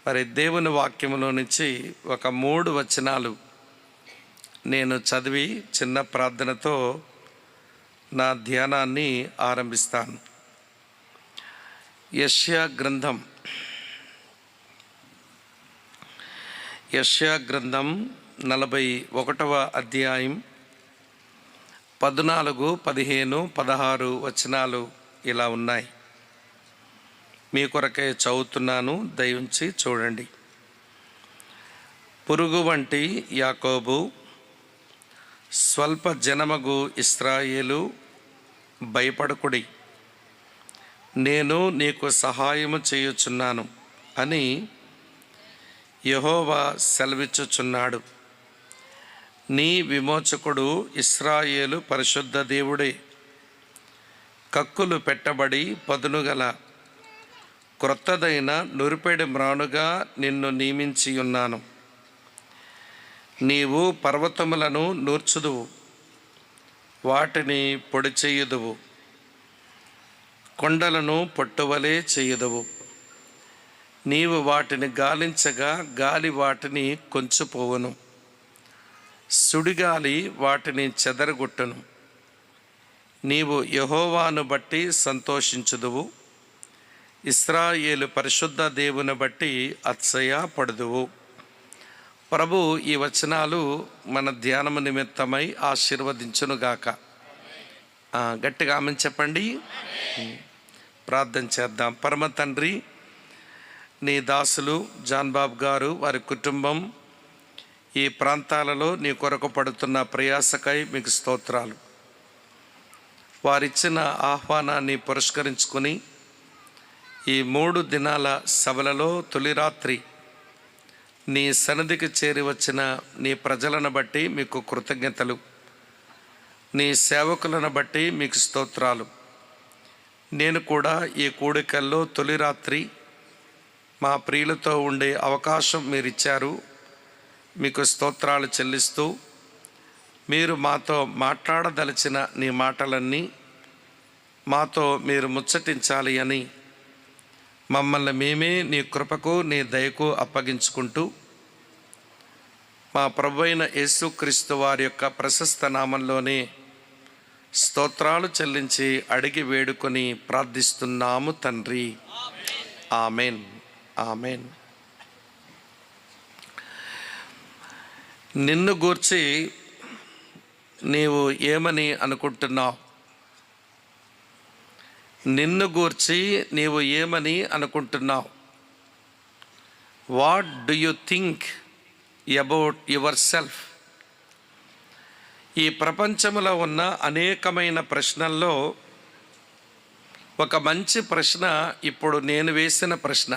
మరి దేవుని వాక్యములో నుంచి ఒక 3 వచనాలు నేను చదివి చిన్న ప్రార్థనతో నా ధ్యానాన్ని ఆరంభిస్తాను. యెషయా గ్రంథం 41వ అధ్యాయం 14, 15, 16 వచనాలు ఇలా ఉన్నాయి. మీ కొరకే చదువుతున్నాను, దయవుంచి చూడండి. పురుగు వంటి యాకోబు, స్వల్ప జనమగు ఇశ్రాయేలు, భయపడకుడి, నేను నీకు సహాయము చేయుచున్నాను అని యెహోవా సెలవిచ్చుచున్నాడు. నీ విమోచకుడు ఇశ్రాయేలు పరిశుద్ధ దేవుడే. కక్కులు పెట్టబడి పదునుగల క్రొత్తదైన నురిపెడి మ్రానుగా నిన్ను నియమించి ఉన్నాను. నీవు పర్వతములను నూర్చుదువు, వాటిని పొడి చేయుదువు, కొండలను పొట్టువలే చేయుదువు. నీవు వాటిని గాలించగా గాలి వాటిని కొంచెపోవును, సుడిగాలి వాటిని చెదరగొట్టును. నీవు యెహోవాను బట్టి సంతోషించుదువు, ఇశ్రాయేలు పరిశుద్ధ దేవుని బట్టి అతిశయపడుదువు. ప్రభు ఈ వచనాలు మన ధ్యానము నిమిత్తమై ఆశీర్వదించునుగాక. గట్టిగా ఆమెన్ చెప్పండి. ప్రార్థన చేద్దాం. పరమ తండ్రి, నీ దాసులు జాన్ బాబు గారు, వారి కుటుంబం ఈ ప్రాంతాలలో నీ కొరకు పడుతున్న ప్రయాసకై మీకు స్తోత్రాలు. వారిచ్చిన ఆహ్వానాన్ని పురస్కరించుకొని ఈ 3 దినాల సభలలో తొలి రాత్రి నీ సన్నిధికి చేరి వచ్చిన నీ ప్రజలను బట్టి మీకు కృతజ్ఞతలు, నీ సేవకులను బట్టి మీకు స్తోత్రాలు. నేను కూడా ఈ కూడికల్లో తొలి రాత్రి మా ప్రియులతో ఉండే అవకాశం మీరు ఇచ్చారు. మీకు స్తోత్రాలు చెల్లిస్తూ, మీరు మాతో మాట్లాడదలిచిన నీ మాటలన్నీ మాతో మీరు ముచ్చటించాలి అని మమ్మల్ని మేమే నీ కృపకు నీ దయకు అప్పగించుకుంటూ, మా ప్రభువైన యేసుక్రీస్తు వారి యొక్క ప్రశస్త నామంలోనే స్తోత్రాలు చెల్లించి అడిగి వేడుకొని ప్రార్థిస్తున్నాము తండ్రి. Amen, amen. నిన్ను గూర్చి నీవు ఏమని అనుకుంటున్నావు? నిన్ను గూర్చి నీవు ఏమని అనుకుంటున్నావు? What do you think about your self? ఈ ప్రపంచంలో ఉన్న అనేకమైన ప్రశ్నల్లో ఒక మంచి ప్రశ్న ఇప్పుడు నేను వేసిన ప్రశ్న.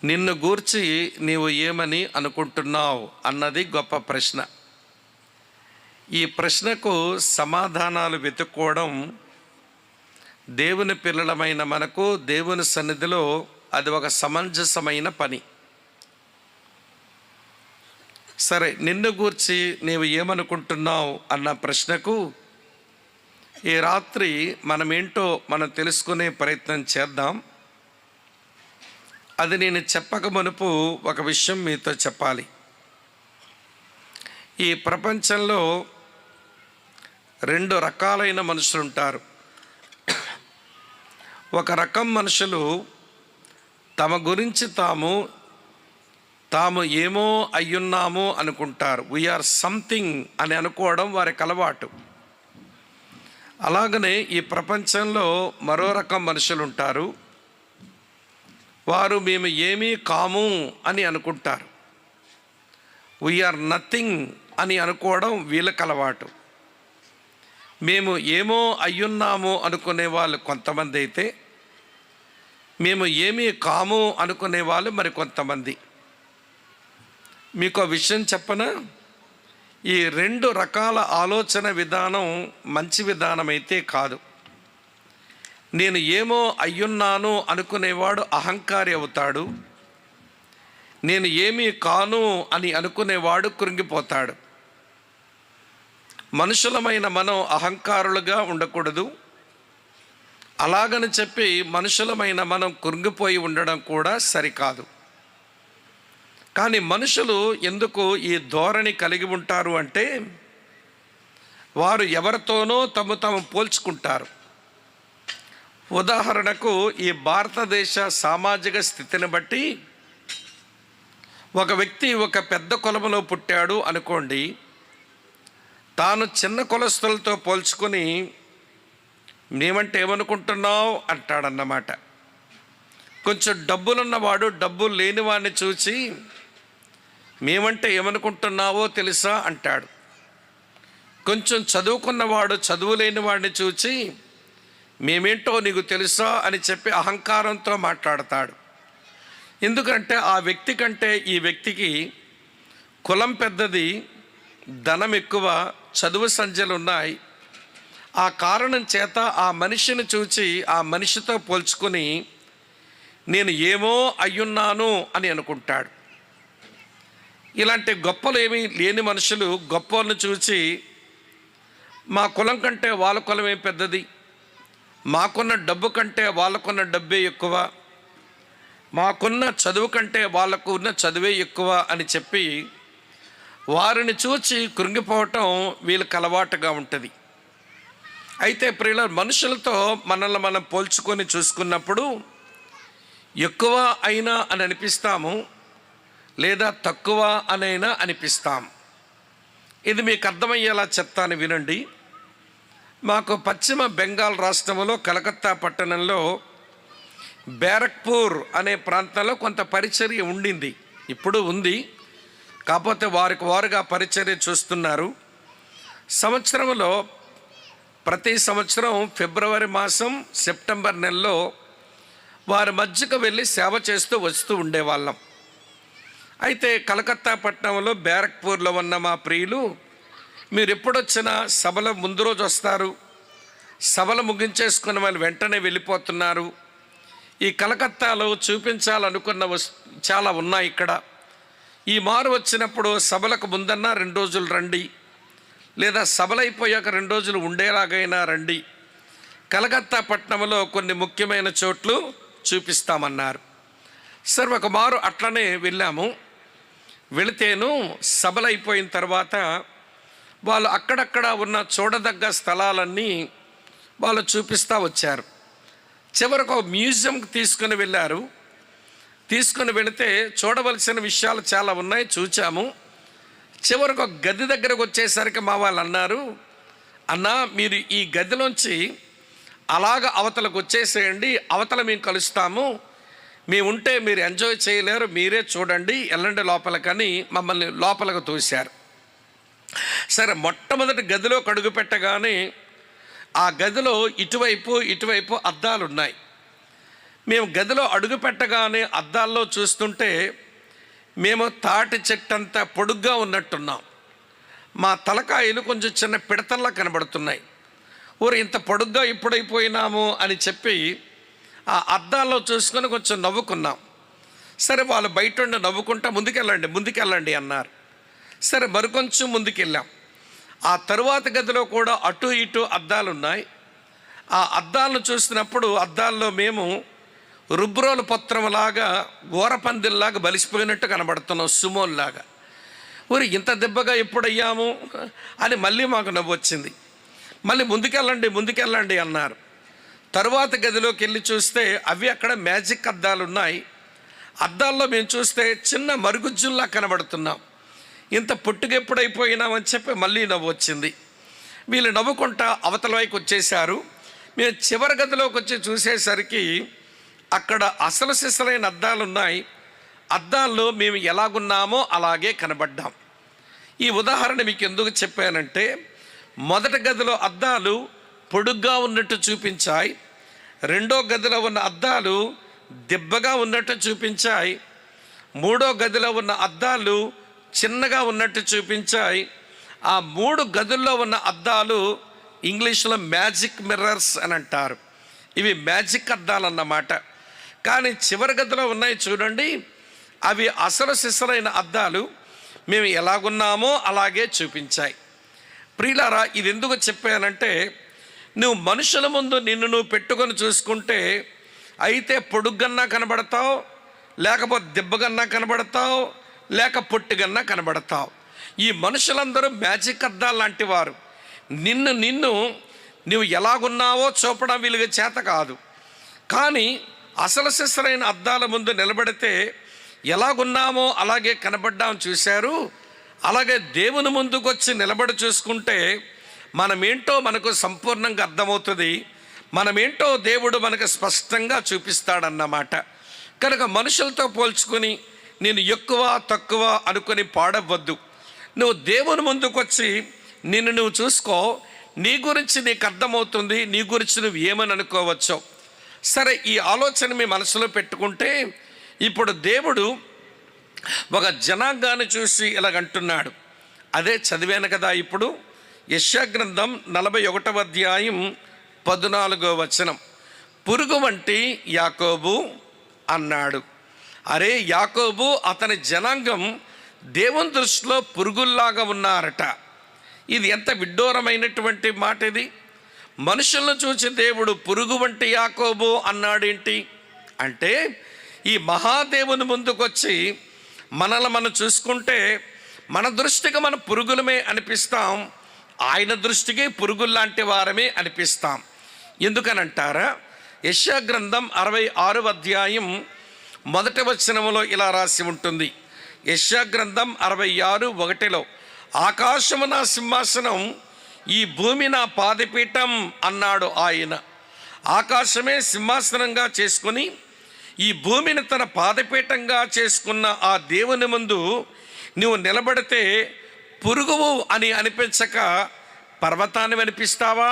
నిన్ను గూర్చి నీవు ఏమని అనుకుంటున్నావు అన్నది గొప్ప ప్రశ్న. ఈ ప్రశ్నకు సమాధానాలు వెతుక్కోవడం దేవుని పిల్లలమైన మనకు దేవుని సన్నిధిలో అది ఒక సమంజసమైన పని. సరే, నిన్ను గూర్చి నీవు ఏమనుకుంటున్నావు అన్న ప్రశ్నకు ఈ రాత్రి మనమేంటో మనం తెలుసుకునే ప్రయత్నం చేద్దాం. అది నేను చెప్పక మునుపు ఒక విషయం మీతో చెప్పాలి. ఈ ప్రపంచంలో 2 రకాలైన మనుషులు ఉంటారు. ఒక రకం మనుషులు తమ గురించి తాము ఏమో అయ్యున్నాము అనుకుంటారు. వీఆర్ సంథింగ్ అని అనుకోవడం వారికి అలవాటు. అలాగనే ఈ ప్రపంచంలో మరో రకం మనుషులు ఉంటారు. వారు మేము ఏమీ కాము అని అనుకుంటారు. వీఆర్ నథింగ్ అని అనుకోవడం వీళ్ళకి అలవాటు. మేము ఏమో అయ్యున్నాము అనుకునే వాళ్ళు కొంతమంది అయితే, మేము ఏమీ కాము అనుకునే వాళ్ళు మరి కొంతమంది. మీకు విషయం చెప్పనా? ఈ 2 రకాల ఆలోచన విధానం మంచి విధానం అయితే కాదు. నేను ఏమో అయ్యున్నాను అనుకునేవాడు అహంకారి అవుతాడు. నేను ఏమీ కాను అని అనుకునేవాడు కృంగిపోతాడు. మనుషులమైన మనం అహంకారులుగా ఉండకూడదు. అలాగని చెప్పి మనుషులమైన మనం కృంగిపోయి ఉండడం కూడా సరికాదు. కానీ మనుషులు ఎందుకు ఈ ధోరణి కలిగి ఉంటారు అంటే, వారు ఎవరితోనో తాము పోల్చుకుంటారు. ఉదాహరణకు ఈ భారతదేశ సామాజిక స్థితిని బట్టి ఒక వ్యక్తి ఒక పెద్ద కులములో పుట్టాడు అనుకోండి, తాను చిన్న కులస్తులతో పోల్చుకొని మేమంటే ఏమనుకుంటున్నావు అంటాడన్నమాట. కొంచెం డబ్బులున్నవాడు డబ్బులు లేనివాడిని చూసి మేమంటే ఏమనుకుంటున్నావో తెలుసా అంటాడు. కొంచెం చదువుకున్నవాడు చదువు లేని వాడిని చూసి మేమేంటో నీకు తెలుసా అని చెప్పి అహంకారంతో మాట్లాడతాడు. ఎందుకంటే ఆ వ్యక్తి కంటే ఈ వ్యక్తికి కులం పెద్దది, ధనం ఎక్కువ, చదువు సంధ్యలు ఉన్నాయి. ఆ కారణం చేత ఆ మనిషిని చూచి ఆ మనిషితో పోల్చుకొని నేను ఏమో అయ్యున్నాను అని అనుకుంటాడు. ఇలాంటి గొప్పలు ఏమీ లేని మనుషులు గొప్పలను చూచి మా కులం కంటే వాళ్ళ కులమే పెద్దది, మాకున్న డబ్బు కంటే వాళ్ళకున్న డబ్బే ఎక్కువ, మాకున్న చదువు కంటే వాళ్ళకు ఉన్న చదువే ఎక్కువ అని చెప్పి వారిని చూచి కృంగిపోవటం వీళ్ళకి అలవాటుగా ఉంటుంది. అయితే ప్రియుల, మనుషులతో మనల్ని మనం పోల్చుకొని చూసుకున్నప్పుడు ఎక్కువ అయినా అని అనిపిస్తాము, లేదా తక్కువ అనైనా అనిపిస్తాం. ఇది మీకు అర్థమయ్యేలా చెప్తాను, వినండి. మాకు పశ్చిమ బెంగాల్ రాష్ట్రంలో కలకత్తా పట్టణంలో బ్యారక్పూర్ అనే ప్రాంతంలో కొంత పరిచర్య ఉండింది, ఇప్పుడు ఉంది. కాకపోతే వారుగా పరిచర్య చూస్తున్నారు. సంవత్సరంలో ప్రతి సంవత్సరం ఫిబ్రవరి మాసం, సెప్టెంబర్ నెలలో వారి మధ్యకు వెళ్ళి సేవ చేస్తూ వస్తూ ఉండేవాళ్ళం. అయితే కలకత్తా పట్టణంలో బ్యారక్పూర్లో ఉన్న మా ప్రియులు, మీరు ఎప్పుడొచ్చినా సభల ముందు రోజు వస్తారు, సభలు ముగించేసుకున్న వాళ్ళు వెంటనే వెళ్ళిపోతున్నారు. ఈ కలకత్తాలో చూపించాలనుకున్న చాలా ఉన్నాయి ఇక్కడ. ఈ మారు వచ్చినప్పుడు సభలకు ముందన్నా 2 రోజులు రండి, లేదా సభలైపోయాక 2 రోజులు ఉండేలాగైనా రండి. కలకత్తా పట్టణంలో కొన్ని ముఖ్యమైన చోట్లు చూపిస్తామన్నారు. సరే, ఒక మారు అట్లనే వెళ్ళాము. వెళితేను సభలైపోయిన తర్వాత వాళ్ళు అక్కడక్కడ ఉన్న చూడదగ్గ స్థలాలన్నీ వాళ్ళు చూపిస్తూ వచ్చారు. చివరకు ఒక మ్యూజియంకి తీసుకుని వెళ్ళారు. తీసుకుని వెళితే చూడవలసిన విషయాలు చాలా ఉన్నాయి, చూచాము. చివరకు ఒక గది దగ్గరకు వచ్చేసరికి మా వాళ్ళు అన్నారు, అన్నా మీరు ఈ గదిలోంచి అలాగ అవతలకు వచ్చేసేయండి, అవతల మేము కలుస్తాము, మేము ఉంటే మీరు ఎంజాయ్ చేయలేరు, మీరే చూడండి, వెళ్ళండి లోపలికని మమ్మల్ని లోపలికి తోశారు. సరే, మొట్టమొదటి గదిలో అడుగు పెట్టగానే ఆ గదిలో ఇటువైపు అద్దాలు ఉన్నాయి. మేము గదిలో అడుగు పెట్టగానే అద్దాల్లో చూస్తుంటే మేము తాటి చెట్టంతా పొడుగ్గా ఉన్నట్టున్నాం. మా తలకాయలు కొంచెం చిన్న పిడతల్లా కనబడుతున్నాయి. ఇంత పొడుగ్గా ఇప్పుడైపోయినాము అని చెప్పి ఆ అద్దాల్లో చూసుకొని కొంచెం నవ్వుకున్నాం. సరే, వాళ్ళు బయట ఉండి నవ్వుకుంటా ముందుకెళ్ళండి అన్నారు. సరే, మరికొంచెం ముందుకెళ్ళాం. ఆ తరువాత గదిలో కూడా అటు ఇటు అద్దాలు ఉన్నాయి. ఆ అద్దాలను చూసినప్పుడు అద్దాల్లో మేము రుబ్రోలు పత్రంలాగా, గోరపందిల్లాగా బలిసిపోయినట్టు కనబడుతున్నాం, సుమోల్లాగా. ఇంత దెబ్బగా ఎప్పుడయ్యాము అని మళ్ళీ మాకు నవ్వు వచ్చింది. మళ్ళీ ముందుకెళ్ళండి అన్నారు. తరువాత గదిలోకి వెళ్ళి చూస్తే అవి అక్కడ మ్యాజిక్ అద్దాలు ఉన్నాయి. అద్దాల్లో మేము చూస్తే చిన్న మరుగుజ్జుల్లా కనబడుతున్నాం. ఇంత పొట్టుగెప్పుడైపోయినామని చెప్పి మళ్ళీ నవ్వు వచ్చింది. వీళ్ళు నవ్వుకుంటా అవతల వైపు వచ్చేసారు. మేము చివరి గదిలోకి వచ్చి చూసేసరికి అక్కడ అసలు సిసలైన అద్దాలు ఉన్నాయి. అద్దాల్లో మేము ఎలాగున్నామో అలాగే కనబడ్డాం. ఈ ఉదాహరణ మీకు ఎందుకు చెప్పానంటే, మొదటి గదిలో అద్దాలు పొడుగ్గా ఉన్నట్టు చూపించాయి, రెండో గదిలో ఉన్న అద్దాలు దిబ్బగా ఉన్నట్టు చూపించాయి, మూడో గదిలో ఉన్న అద్దాలు చిన్నగా ఉన్నట్టు చూపించాయి. ఆ 3 గదుల్లో ఉన్న అద్దాలు ఇంగ్లీష్లో మ్యాజిక్ మిర్రర్స్ అని అంటారు. ఇవి మ్యాజిక్ అద్దాలు అన్నమాట. కానీ చివరి గదిలో ఉన్నాయి చూడండి, అవి అసలు సిసలైన అద్దాలు, మేము ఎలాగున్నామో అలాగే చూపించాయి. ప్రియులారా, ఇది ఎందుకు చెప్పానంటే, నువ్వు మనుషుల ముందు నిన్ను నువ్వు పెట్టుకొని చూసుకుంటే అయితే పొడుగ్గన్నా కనబడతావు, లేకపోతే దెబ్బగన్నా కనబడతావు, లేక పొట్టిగన్నా కనబడతావు. ఈ మనుషులందరూ మ్యాజిక్ అద్దాలు లాంటి వారు. నిన్ను నువ్వు ఎలాగున్నావో చూపడం వీళ్ళకి చేత కాదు. కానీ అసలు సిసలైన అద్దాల ముందు నిలబడితే ఎలాగున్నామో అలాగే కనబడ్డామని చూశారు. అలాగే దేవుని ముందుకు వచ్చి నిలబడి చూసుకుంటే మనమేంటో మనకు సంపూర్ణంగా అర్థమవుతుంది. మనమేంటో దేవుడు మనకు స్పష్టంగా చూపిస్తాడన్నమాట. కనుక మనుషులతో పోల్చుకొని నేను ఎక్కువ తక్కువ అనుకొని పాడవద్దు. నువ్వు దేవుని ముందుకు వచ్చి నిన్ను నువ్వు చూసుకో. నీ గురించి నీకు అర్థమవుతుంది, నీ గురించి నువ్వు ఏమని అనుకోవచ్చో. సరే, ఈ ఆలోచన మీ మనసులో పెట్టుకుంటే ఇప్పుడు దేవుడు ఒక జనాంగాన్ని చూసి ఇలాగంటున్నాడు. అదే చదివాను కదా ఇప్పుడు. యెషయా గ్రంథం 41వ అధ్యాయం 14వ వచనం. పురుగు వంటి యాకోబు అన్నాడు. అరే యాకోబు, అతని జనాంగం దేవుని దృష్టిలో పురుగుల్లాగా ఉన్నారట. ఇది ఎంత విడ్డూరమైనటువంటి మాట ఇది. మనుషులను చూసి దేవుడు పురుగు వంటి యాకోబు అన్నాడేంటి అంటే, ఈ మహాదేవుని ముందుకొచ్చి మనల్ని మనం చూసుకుంటే మన దృష్టికి మన పురుగులమే అనిపిస్తాం, ఆయన దృష్టికి పురుగుల్లాంటి వారమే అనిపిస్తాం. ఎందుకనంటారా? యెషయా గ్రంథం 66వ అధ్యాయం 1వ వచనములో ఇలా రాసి ఉంటుంది. యెషయా గ్రంథం 66:1 ఆకాశము నా సింహాసనం, ఈ భూమి నా పాదపీఠం అన్నాడు ఆయన. ఆకాశమే సింహాసనంగా చేసుకుని ఈ భూమిని తన పాదపీఠంగా చేసుకున్న ఆ దేవుని ముందు నువ్వు నిలబడితే పురుగువు అని అనిపించక పర్వతాన్ని అనిపిస్తావా?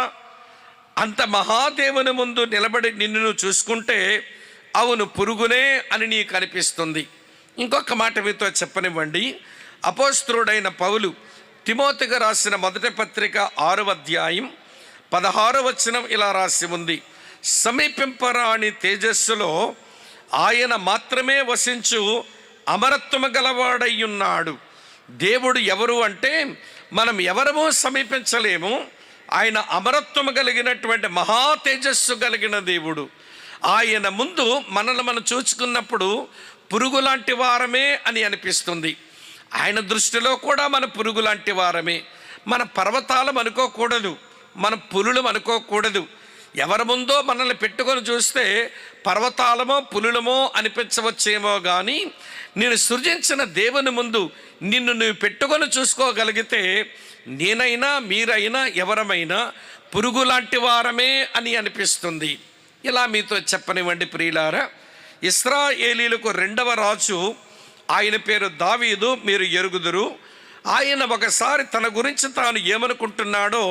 అంత మహాదేవుని ముందు నిలబడి నిన్ను నువ్వు చూసుకుంటే అవును పురుగునే అని నీకు అనిపిస్తుంది. ఇంకొక మాట మీతో చెప్పనివ్వండి. అపోస్తలుడైన పౌలు తిమోతికి రాసిన మొదటి పత్రిక 6వ అధ్యాయం 16వ వచనం ఇలా రాసి ఉంది. సమీపింపరాని తేజస్సులో ఆయన మాత్రమే వసించు అమరత్వము గలవాడయ్యున్నాడు. దేవుడు ఎవరు అంటే మనం ఎవరమూ సమీపించలేము. ఆయన అమరత్వము కలిగినటువంటి మహా తేజస్సు కలిగిన దేవుడు. ఆయన ముందు మనల్ని మనం చూసుకున్నప్పుడు పురుగు లాంటి వారమే అని అనిపిస్తుంది. ఆయన దృష్టిలో కూడా మన పురుగు లాంటి వారమే. మన పర్వతాలం అనుకోకూడదు, మన పులులు అనుకోకూడదు. ఎవరి ముందో మనల్ని పెట్టుకొని చూస్తే పర్వతాలమో పులులమో అనిపించవచ్చేమో, కానీ నేను సృజించిన దేవుని ముందు నిన్ను నువ్వు పెట్టుకొని చూసుకోగలిగితే నేనైనా మీరైనా ఎవరమైనా పురుగు లాంటి వారమే అని అనిపిస్తుంది. ఇలా మీతో చెప్పనివ్వండి ప్రియులారా. ఇశ్రాయేలీయులకు 2వ రాజు, ఆయన పేరు దావీదు, మీరు ఎరుగుదురు. ఆయన ఒకసారి తన గురించి తాను ఏమనుకుంటున్నాడో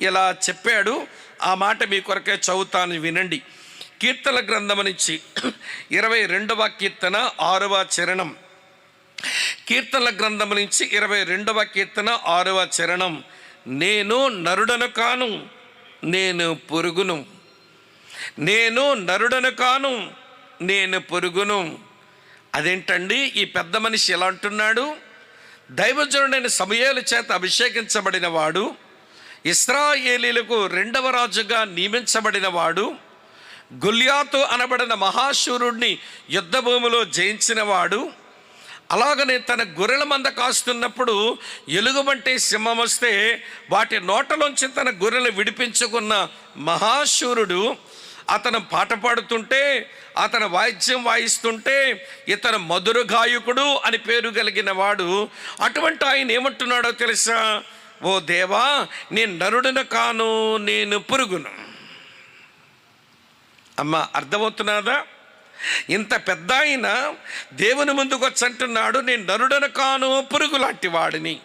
ఇలా చెప్పాడు. ఆ మాట మీ కొరకే చదువుతాను, వినండి. కీర్తన గ్రంథం నుంచి 22వ కీర్తన 6వ చరణం. కీర్తనల గ్రంథం నుంచి 22వ కీర్తన 6వ చరణం. నేను నరుడను కాను, నేను పురుగును. నేను నరుడను కాను, నేను పురుగును. అదేంటండి, ఈ పెద్ద మనిషి ఎలా అంటున్నాడు? దైవజనుడైన సమూయేలు చేత అభిషేకించబడిన వాడు, ఇశ్రాయేలీయులకు 2వ రాజుగా నియమించబడిన వాడు, గొల్యాతు అనబడిన మహాశూరుడిని యుద్ధ భూమిలో జయించిన వాడు, అలాగనే తన గొర్రెల మంద కాస్తున్నప్పుడు ఎలుగుబంటి సింహం వస్తే వాటి నోటలోంచి తన గొర్రెలు విడిపించుకున్న మహాశూరుడు, అతను పాట పాడుతుంటే, అతను వాయిద్యం వాయిస్తుంటే ఇతను మధుర గాయకుడు అని పేరు కలిగిన వాడు. అటువంటి ఆయన ఏమంటున్నాడో తెలుసా? ఓ దేవా, నేను నరుడును కాను, నేను పురుగును. అమ్మ, అర్థమవుతున్నదా? ఇంత పెద్ద ఆయన దేవుని ముందుకు వచ్చి అంటున్నాడు, నేను నరుడను కాను, పురుగు లాంటి వాడిని.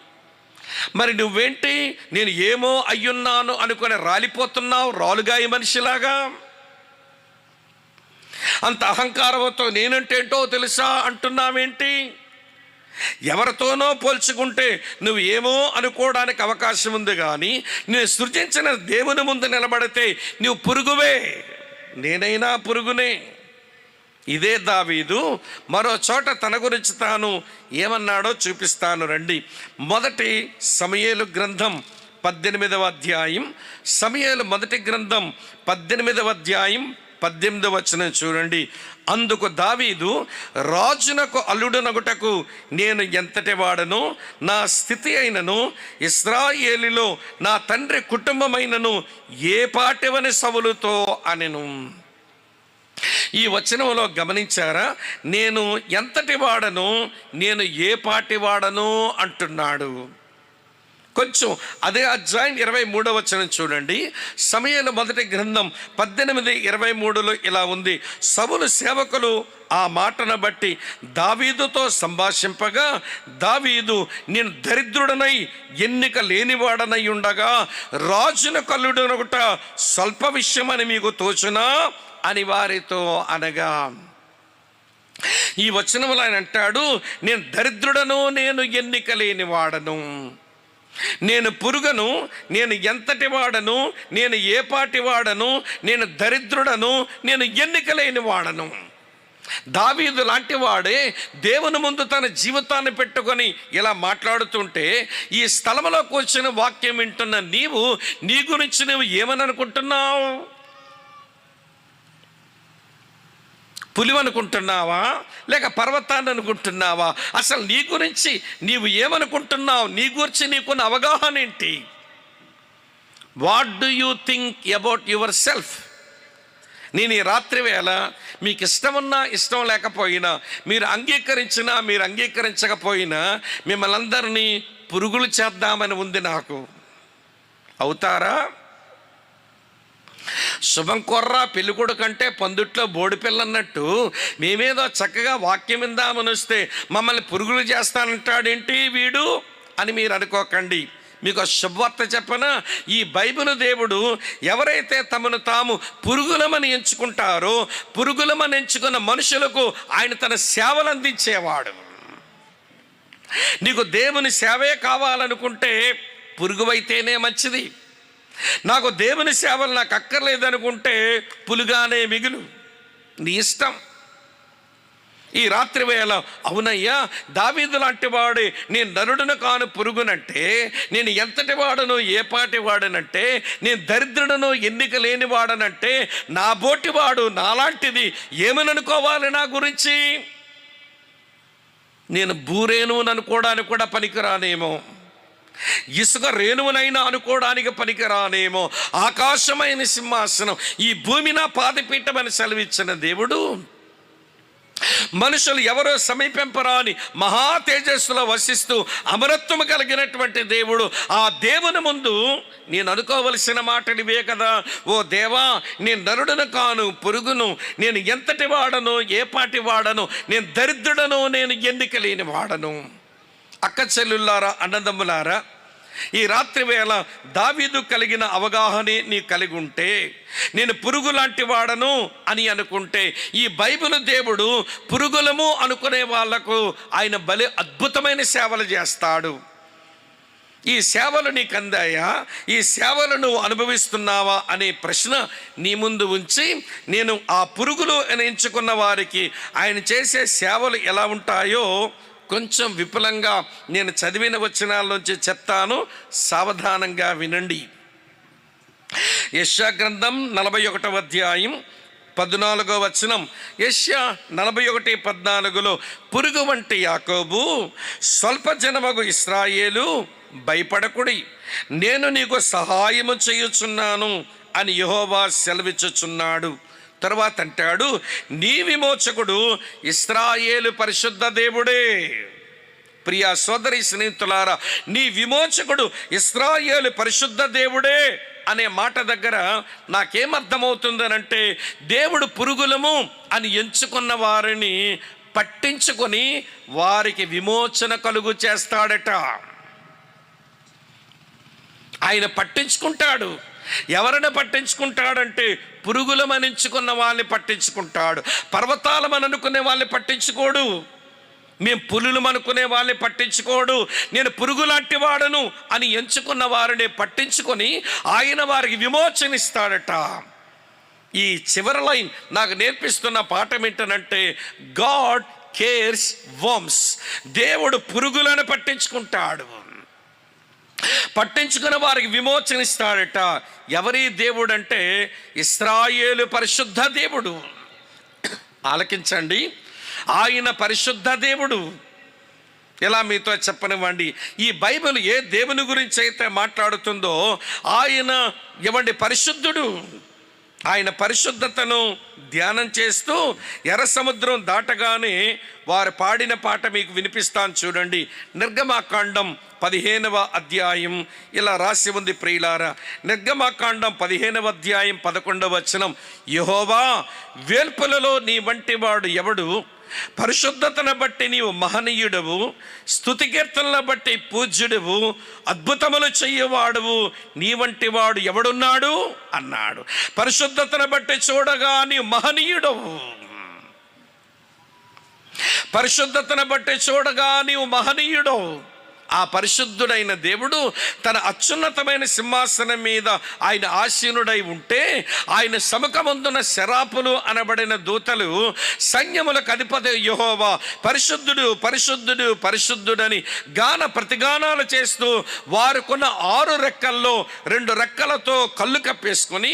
మరి నువ్వేంటి నేను ఏమో అయ్యున్నాను అనుకుని రాలిపోతున్నావు రాలుగాయ మనిషిలాగా? అంత అహంకారంతో నేనంటేంటో తెలుసా అంటున్నావేంటి? ఎవరితోనో పోల్చుకుంటే నువ్వు ఏమో అనుకోవడానికి అవకాశం ఉంది, కానీ నేను సృజించిన దేవుని ముందు నిలబడితే నువ్వు పురుగువే, నేనైనా పురుగునే. ఇదే దావీదు మరో చోట తన గురించి తాను ఏమన్నాడో చూపిస్తాను రండి. 1 సమూయేలు గ్రంథం 18వ అధ్యాయం, సమూయేలు మొదటి గ్రంథం 18వ అధ్యాయం 18వ వచనం చూడండి. అందుకు దావీదు, రాజునకు అల్లుడనగుటకు నేను ఎంతటి వాడను, నా స్థితి అయినను ఇశ్రాయేలులో నా తండ్రి కుటుంబమైనను ఏ పాటివని సౌలుతో అనెను. ఈ వచనంలో గమనించారా? నేను ఎంతటి వాడను, నేను ఏ పాటి వాడను అంటున్నాడు. కొంచెం అదే అధ్యాయం 23వ వచనం చూడండి. సమూయేలు మొదటి గ్రంథం 18:23లో ఇలా ఉంది. సౌలు సేవకులు ఆ మాటను బట్టి దావీదుతో సంభాషింపగా, దావీదు, నేను దరిద్రుడనై ఎన్నిక లేనివాడనై ఉండగా రాజున కల్లుడనొకట స్వల్ప విషయమని మీకు తోచునా అని వారితో అనగా, ఈ వచనంలో ఆయన అంటాడు, నేను దరిద్రుడను, నేను ఎన్నిక లేని వాడను, నేను పురుగను, నేను ఎంతటి వాడను, నేను ఏ పాటి వాడను, నేను దరిద్రుడను, నేను ఎన్నిక లేని వాడను. దావీదు లాంటి వాడే దేవుని ముందు తన జీవితాన్ని పెట్టుకొని ఇలా మాట్లాడుతుంటే, ఈ స్థలంలోకి వచ్చిన వాక్యం వింటున్న నీవు నీ గురించి నువ్వు ఏమని అనుకుంటున్నావు? పులివనుకుంటున్నావా, లేక పర్వతాన్ని అనుకుంటున్నావా? అసలు నీ గురించి నీవు ఏమనుకుంటున్నావు? నీ గురించి నీకున్న అవగాహన ఏంటి? What do you think about your self? నేను ఈ రాత్రి వేళ మీకు ఇష్టమున్నా ఇష్టం లేకపోయినా, మీరు అంగీకరించినా మీరు అంగీకరించకపోయినా, మిమ్మల్ని అందరినీ పురుగులు చేద్దామని ఉంది నాకు. అవుతారా? శుభం కొర్రా పెళ్ళికొడు కంటే పందుట్లో బోడి పిల్లన్నట్టు మేమేదో చక్కగా వాక్యం విందామని వస్తే మమ్మల్ని పురుగులు చేస్తానంటాడేంటి వీడు అని మీరు అనుకోకండి. మీకు శుభవార్త చెప్పనా? ఈ బైబిల్ దేవుడు ఎవరైతే తమను తాము పురుగులమని ఎంచుకుంటారో, పురుగులమని ఎంచుకున్న మనుషులకు ఆయన తన సేవలు అందించేవాడు. నీకు దేవుని సేవే కావాలనుకుంటే పురుగువైతేనే మంచిది. నాకు దేవుని సేవలు నాకు అక్కర్లేదనుకుంటే పులుగానే మిగులు, నీ ఇష్టం. ఈ రాత్రి వేళ అవునయ్యా, దావీదు లాంటి వాడే నేను నరుడును కాను పురుగునంటే, నేను ఎంతటి వాడను ఏ పాటి వాడనంటే, నేను దరిద్రుడను ఎన్నిక లేని వాడనంటే, నా బోటివాడు నాలాంటిది ఏమని అనుకోవాలి నా గురించి? నేను భూరేను అనుకోవడానికి కూడా పనికిరానేమో, ఇసుక రేణువునైనా అనుకోవడానికి పనికిరానేమో, ఆకాశమైన సింహాసనం, ఈ భూమి నా పాదపీఠమని సెలవిచ్చిన దేవుడు మనుషులు ఎవరో సమీపింపరాని మహా తేజస్సులో వసిస్తూ అమరత్వము కలిగినటువంటి దేవుడు. ఆ దేవుని ముందు నేను అనుకోవలసిన మాటలు ఇవే కదా. ఓ దేవా, నేను నరుడును కాను పురుగును, నేను ఎంతటి వాడను ఏ పాటి వాడను, నేను దరిద్రుడను, నేను ఎన్నిక లేని వాడను. అక్క చెల్లులారా, అన్నదమ్ములారా, ఈ రాత్రి వేళ దావీదు కలిగిన అవగాహనే నీ కలిగి ఉంటే, నేను పురుగు లాంటి వాడను అని అనుకుంటే, ఈ బైబిల్ దేవుడు పురుగులము అనుకునే వాళ్లకు ఆయన భలే అద్భుతమైన సేవలు చేస్తాడు. ఈ సేవలు నీకు అందాయా? ఈ సేవలు నువ్వు అనుభవిస్తున్నావా అనే ప్రశ్న నీ ముందు ఉంచి, నేను ఆ పురుగులు ఎంచుకున్న వారికి ఆయన చేసే సేవలు ఎలా ఉంటాయో కొంచెం విపులంగా నేను చదివిన వచనాల్లోంచి చెప్తాను, సావధానంగా వినండి. యెషయా గ్రంథం 41వ అధ్యాయం 14వ వచనం. యెషయా 41:14లో, పురుగు వంటి యాకోబు, స్వల్ప జనమగు ఇశ్రాయేలు, భయపడకుడి, నేను నీకు సహాయము చేయుచున్నాను అని యెహోవా సెలవిచ్చుచున్నాడు. తర్వాత అంటాడు, నీ విమోచకుడు ఇశ్రాయేలు పరిశుద్ధ దేవుడే. ప్రియా సోదరి స్నేహితులారా, నీ విమోచకుడు ఇశ్రాయేలు పరిశుద్ధ దేవుడే అనే మాట దగ్గర నాకేమర్థమవుతుందనంటే, దేవుడు పురుగులము అని ఎంచుకున్న వారిని పట్టించుకొని వారికి విమోచన కలుగు చేస్తాడట. ఆయన పట్టించుకుంటాడు. ఎవరిని పట్టించుకుంటాడంటే, పురుగులమని ఎంచుకున్న వాళ్ళని పట్టించుకుంటాడు. పర్వతాలమని అనుకునే వాళ్ళని పట్టించుకోడు. మేము పులులం అనుకునే వాళ్ళని పట్టించుకోడు. నేను పురుగు లాంటి వాడను అని ఎంచుకున్న వారిని పట్టించుకొని ఆయన వారికి విమోచనిస్తాడట. ఈ చివరి లైన్ నాకు నేర్పిస్తున్న పాఠం ఏంటనంటే, గాడ్ కేర్స్ వర్మ్స్. దేవుడు పురుగులను పట్టించుకుంటాడు. పట్టించుకున్న వారికి విమోచన ఇస్తాడట. ఎవరి దేవుడు అంటే ఇశ్రాయేలు పరిశుద్ధ దేవుడు. ఆలకించండి, ఆయన పరిశుద్ధ దేవుడు. ఇలా మీతో చెప్పనివ్వండి, ఈ బైబిల్ ఏ దేవుని గురించి అయితే మాట్లాడుతుందో ఆయన ఇవ్వండి పరిశుద్ధుడు. ఆయన పరిశుద్ధతను ధ్యానం చేస్తూ ఎర్ర సముద్రం దాటగానే వారు పాడిన పాట మీకు వినిపిస్తాను చూడండి. నిర్గమాకాండం 15వ అధ్యాయం ఇలా రాసి ఉంది ప్రియులారా. నిర్గమాకాండం 15వ అధ్యాయం 11వ వచనం, యెహోవా వేల్పులలో నీ వంటి వాడు ఎవడు? పరిశుద్ధతను బట్టి నీవు మహనీయుడవు, స్తుతి కీర్తనలను బట్టి పూజ్యుడవు, అద్భుతములు చెయ్యవాడువు, నీ వంటి వాడు ఎవడున్నాడు అన్నాడు. పరిశుద్ధతను బట్టి చూడగా నీవు మహనీయుడవు, పరిశుద్ధతను బట్టి చూడగా నీవు మహనీయుడవు. ఆ పరిశుద్ధుడైన దేవుడు తన అత్యున్నతమైన సింహాసనం మీద ఆయన ఆసీనుడై ఉంటే ఆయన సముఖమందున శరాపులు అనబడిన దూతలు సైన్యములకు అధిపతి యెహోవా పరిశుద్ధుడు పరిశుద్ధుడు పరిశుద్ధుడని గాన ప్రతిగానాలు చేస్తూ వారుకున్న 6 రెక్కల్లో 2 రెక్కలతో కళ్ళు కప్పేసుకొని,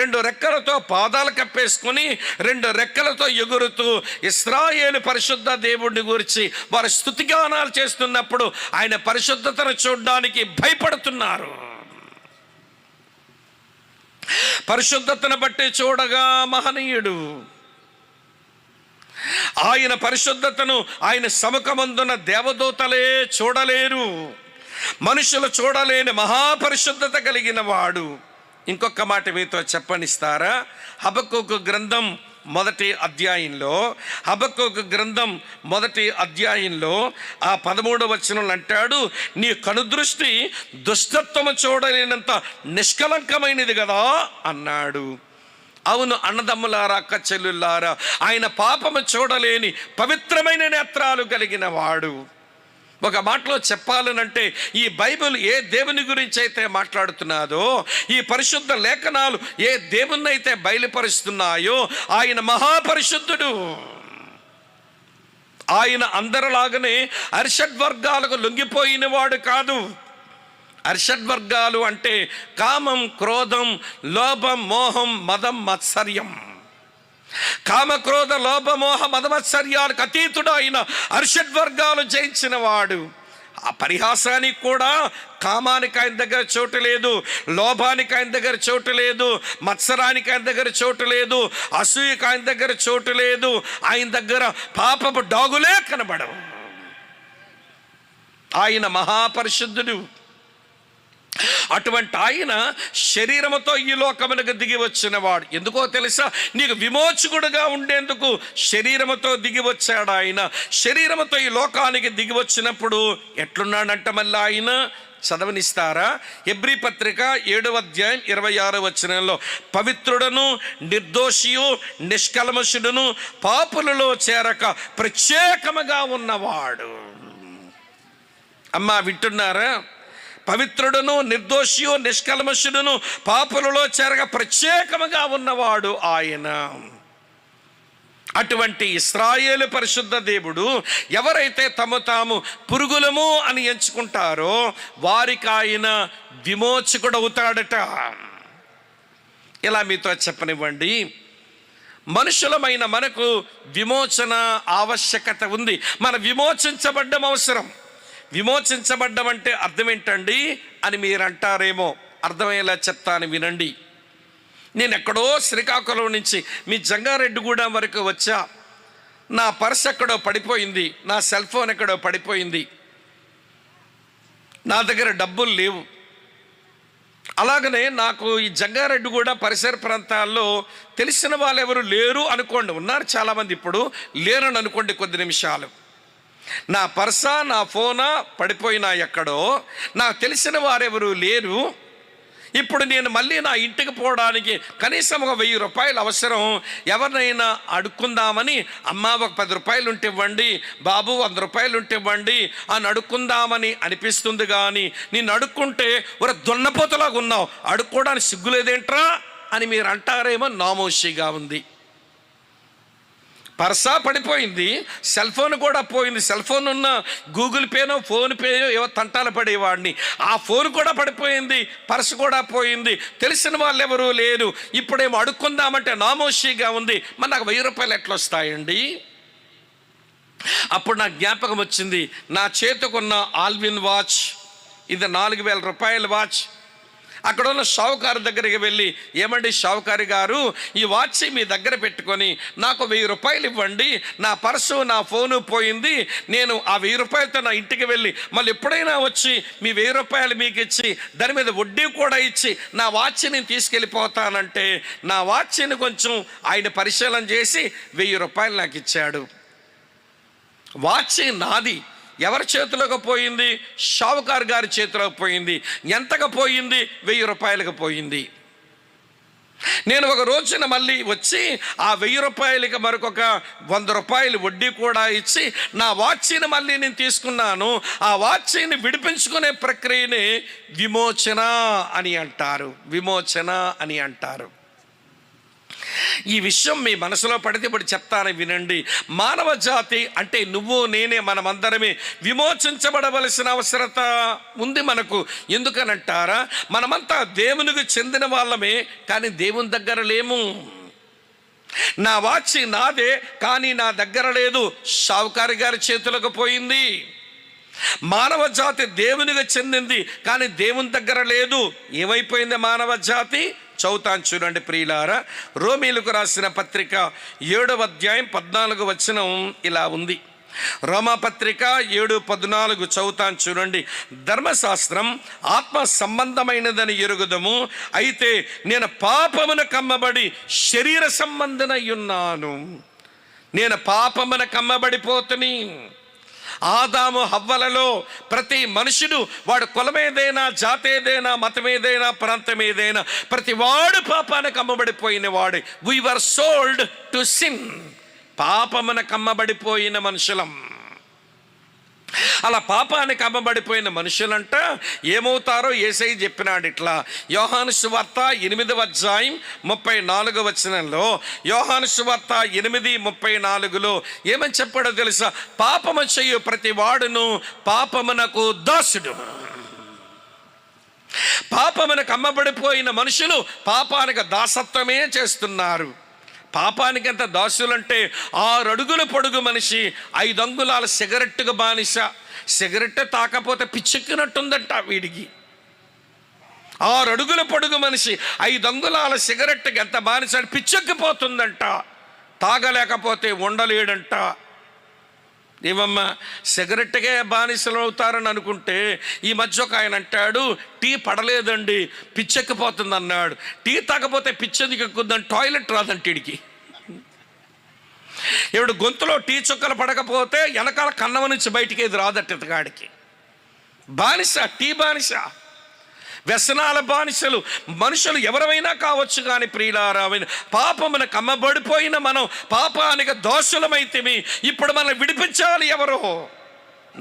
2 రెక్కలతో పాదాలు కప్పేసుకొని, 2 రెక్కలతో ఎగురుతూ ఇశ్రాయేలు పరిశుద్ధ దేవుడిని గురించి వారు స్తుతిగానాలు చేస్తున్నప్పుడు ఆయన పరిశుద్ధతను చూడడానికి భయపడుతున్నారు. పరిశుద్ధతను బట్టి చూడగా మహనీయుడు. ఆయన పరిశుద్ధతను ఆయన సముఖమందున దేవదూతలే చూడలేరు, మనుషులు చూడలేని మహాపరిశుద్ధత కలిగిన వాడు. ఇంకొక మాట మీతో చెప్పనిస్తారా? హబక్కూకు గ్రంథం 1వ అధ్యాయంలో, హబక్కూకు గ్రంథం 1వ అధ్యాయంలో ఆ 13వ వచనంలో అంటాడు, నీ కనుదృష్టి దుష్టత్వము చూడలేనంత నిష్కలంకమైనది కదా అన్నాడు. అవును అన్నదమ్ములారా, అక్క చెల్లులారా, ఆయన పాపము చూడలేని పవిత్రమైన నేత్రాలు కలిగిన వాడు. ఒక మాటలో చెప్పాలనంటే ఈ బైబిల్ ఏ దేవుని గురించి అయితే మాట్లాడుతున్నాదో, ఈ పరిశుద్ధ లేఖనాలు ఏ దేవుణ్ణి అయితే బయలుపరుస్తున్నాయో ఆయన మహాపరిశుద్ధుడు. ఆయన అందరిలాగానే అరిషడ్వర్గాలకు లొంగిపోయిన వాడు కాదు. అరిషడ్వర్గాలు అంటే కామం, క్రోధం, లోభం, మోహం, మదం, మత్సర్యం. కామక్రోధ లోభమోహ మదమత్సర్యాలకు అతీతుడు ఆయన అరిషడ్వర్గాలు జయించిన వాడు. ఆ పరిహాసానికి కూడా కామానికి ఆయన దగ్గర చోటు లేదు, లోభానికి ఆయన దగ్గర చోటు లేదు, మత్సరానికి ఆయన దగ్గర చోటు లేదు, అసూయకి ఆయన దగ్గర చోటు లేదు. ఆయన దగ్గర పాపపు డాగులే కనబడవు. ఆయన మహాపరిశుద్ధుడు. అటువంటి ఆయన శరీరముతో ఈ లోకమునకు దిగి వచ్చిన వాడు. ఎందుకో తెలుసా? నీకు విమోచకుడుగా ఉండేందుకు శరీరముతో దిగి వచ్చాడు ఆయన. శరీరముతో ఈ లోకానికి దిగి వచ్చినప్పుడు ఎట్లున్నాడంట మళ్ళీ ఆయన? చదవనిస్తారా? హెబ్రీ పత్రిక 7వ అధ్యాయం 26వ వచనంలో, పవిత్రుడను నిర్దోషియు నిష్కల్మషుడును పాపులలో చేరక ప్రత్యేకముగా ఉన్నవాడు. అమ్మా వింటున్నారా? పవిత్రుడును నిర్దోషియు నిష్కల్మషుడును పాపులలో చేరగా ప్రత్యేకముగా ఉన్నవాడు ఆయన. అటువంటి ఇశ్రాయేలు పరిశుద్ధ దేవుడు ఎవరైతే తాము పురుగులము అని ఎంచుకుంటారో వారికి ఆయన విమోచకుడు అవుతాడట. ఇలా మీతో చెప్పనివ్వండి, మనుషులమైన మనకు విమోచన ఆవశ్యకత ఉంది. మన విమోచించబడ్డం అవసరం. విమోచించబడ్డం అంటే అర్థం ఏంటండి అని మీరు అంటారేమో. అర్థమయ్యేలా చెప్తాను వినండి. నేను ఎక్కడో శ్రీకాకుళం నుంచి మీ జంగారెడ్డిగూడెం వరకు వచ్చా. నా పర్స్ ఎక్కడో పడిపోయింది, నా సెల్ ఫోన్ ఎక్కడో పడిపోయింది, నా దగ్గర డబ్బులు లేవు. అలాగనే నాకు ఈ జంగారెడ్డిగూడెం పరిసర ప్రాంతాల్లో తెలిసిన వాళ్ళు ఎవరు లేరు అనుకోండి. ఉన్నారు చాలామంది, ఇప్పుడు లేరని అనుకోండి కొద్ది నిమిషాలు. నా పర్సా నా ఫోనా పడిపోయినా ఎక్కడో, నాకు తెలిసిన వారెవరు లేరు. ఇప్పుడు నేను మళ్ళీ నా ఇంటికి పోవడానికి కనీసం ఒక 1000 రూపాయలు అవసరం. ఎవరినైనా అడుక్కుందామని, అమ్మా ఒక 10 రూపాయలు ఉంటే ఇవ్వండి, బాబు 100 రూపాయలు ఉంటే ఇవ్వండి అని అడుక్కుందామని అనిపిస్తుంది. కానీ నేను అడుక్కుంటే ఒక దున్నపోతలాగా ఉన్నావు, అడుక్కోవడానికి సిగ్గులేదేంట్రా అని మీరు అంటారేమో. నామోషిగా ఉంది. పర్సా పడిపోయింది, సెల్ ఫోన్ కూడా పోయింది. సెల్ ఫోన్ ఉన్న గూగుల్ పేనో ఫోన్ పేనో ఏవో తంటాలు పడేవాడిని, ఆ ఫోన్ కూడా పడిపోయింది, పర్సు కూడా పోయింది. తెలిసిన వాళ్ళు ఎవరూ లేరు. ఇప్పుడేమో అడుక్కుందామంటే నామోషిగా ఉంది. మరి నాకు 1000 రూపాయలు ఎట్లా వస్తాయండి? అప్పుడు నాకు జ్ఞాపకం వచ్చింది, నా చేతికున్న ఆల్విన్ వాచ్, ఇది 4000 రూపాయల వాచ్. అక్కడ ఉన్న షావుకారు దగ్గరికి వెళ్ళి, ఏమండి షావుకారు గారు, ఈ వాచ్ మీ దగ్గర పెట్టుకొని నాకు 1000 రూపాయలు ఇవ్వండి, నా పర్సు నా ఫోను పోయింది, నేను ఆ 1000 రూపాయలతో నా ఇంటికి వెళ్ళి మళ్ళీ ఎప్పుడైనా వచ్చి మీ 1000 రూపాయలు మీకు ఇచ్చి దాని మీద వడ్డీ కూడా ఇచ్చి నా వాచ్ నేను తీసుకెళ్ళిపోతానంటే, నా వాచ్ని కొంచెం ఆయన పరిశీలన చేసి 1000 రూపాయలు నాకు ఇచ్చాడు. వాచ్ నాది. ఎవరి చేతిలోకి పోయింది? షావుకారు గారి చేతిలోకి పోయింది. ఎంతగా పోయింది? 1000 రూపాయలకు పోయింది. నేను ఒక రోజున మళ్ళీ వచ్చి ఆ 1000 రూపాయలకి మరొక 100 రూపాయలు వడ్డీ కూడా ఇచ్చి నా వాచ్ని మళ్ళీ నేను తీసుకున్నాను. ఆ వాచ్ని విడిపించుకునే ప్రక్రియని విమోచన అని అంటారు. విమోచన అని అంటారు. ఈ విషయం మీ మనసులో పడితే ఇప్పుడు చెప్తాను, వినండి. మానవ జాతి అంటే నువ్వు నేనే, మనమందరమే విమోచించబడవలసిన అవసరత ఉంది మనకు. ఎందుకనంటారా, మనమంతా దేవునికి చెందిన వాళ్ళమే, కానీ దేవుని దగ్గర లేము. నా వాచి నాదే, కానీ నా దగ్గర లేదు, షావుకారు గారి చేతులకు పోయింది. మానవ జాతి దేవునికి చెందింది, కానీ దేవుని దగ్గర లేదు. ఏమైపోయింది మానవ జాతి? చదువుతాను చూడండి ప్రియులారా. రోమీలకు రాసిన పత్రిక 7వ అధ్యాయం 14వ వచనం ఇలా ఉంది. రోమాపత్రిక 7:14 చదువుతాను చూడండి. ధర్మశాస్త్రం ఆత్మ సంబంధమైనదని ఎరుగుదము, అయితే నేను పాపమున కమ్మబడి శరీర సంబంధనై ఉన్నాను. నేను పాపమున కమ్మబడిపోతుని. ఆదాము హవ్వలలో ప్రతి మనుషుడు, వాడు కులమేదైనా, జాతేదైనా, మతమేదైనా, ప్రాంతమేదైనా, ప్రతి వాడు పాపానికి అమ్మబడిపోయిన వాడు. We were sold to sin. పాపమున కమ్మబడిపోయిన మనుషులం. అలా పాపానికి అమ్మబడిపోయిన మనుషులంట ఏమవుతారో యేసయ్య చెప్పినాడు ఇట్లా. యోహాను సువార్త 8వ అధ్యాయం 34వ వచనంలో, యోహాను సువార్త 8:34లో ఏమని చెప్పాడో తెలుసా? పాపము చేయు ప్రతి వాడును పాపమునకు దాసుడు. పాపమునకు అమ్మబడిపోయిన మనుషులు పాపానికి దాసత్వమే చేస్తున్నారు. పాపానికి ఎంత దాసులంటే 6 అడుగుల పొడుగు మనిషి 5 అంగుళాల సిగరెట్టుకు బానిస. సిగరెట్ తాకపోతే పిచ్చెక్కినట్టుందంట వీడికి. 6 అడుగుల పొడుగు మనిషి 5 అంగుళాల సిగరెట్కి ఎంత బానిస, పిచ్చెక్కిపోతుందంట. తాగలేకపోతే ఉండలేడంట. ఏమమ్మా, సిగరెట్కే బానిసలు అవుతారని అనుకుంటే ఈ మధ్య ఒక ఆయన అంటాడు, టీ పడలేదండి పిచ్చెక్కిపోతుంది అన్నాడు. టీ తాగపోతే పిచ్చెందుకు ఎక్కుద్దని, టాయిలెట్ రాదంటే ఇడికి. ఇప్పుడు గొంతులో టీ చుక్కలు పడకపోతే వెనకాల కన్నవ నుంచి బయటికి ఏది రాదట ఇతగాడికి. బానిస, టీ బానిస, వ్యసనాల బానిసలు. మనుషులు ఎవరైనా కావచ్చు, కానీ ప్రియులారా, పాపమున కమ్మబడిపోయిన మనం పాపానికి దోషులమైతిమి. ఇప్పుడు మనం విడిపించాలి ఎవరో.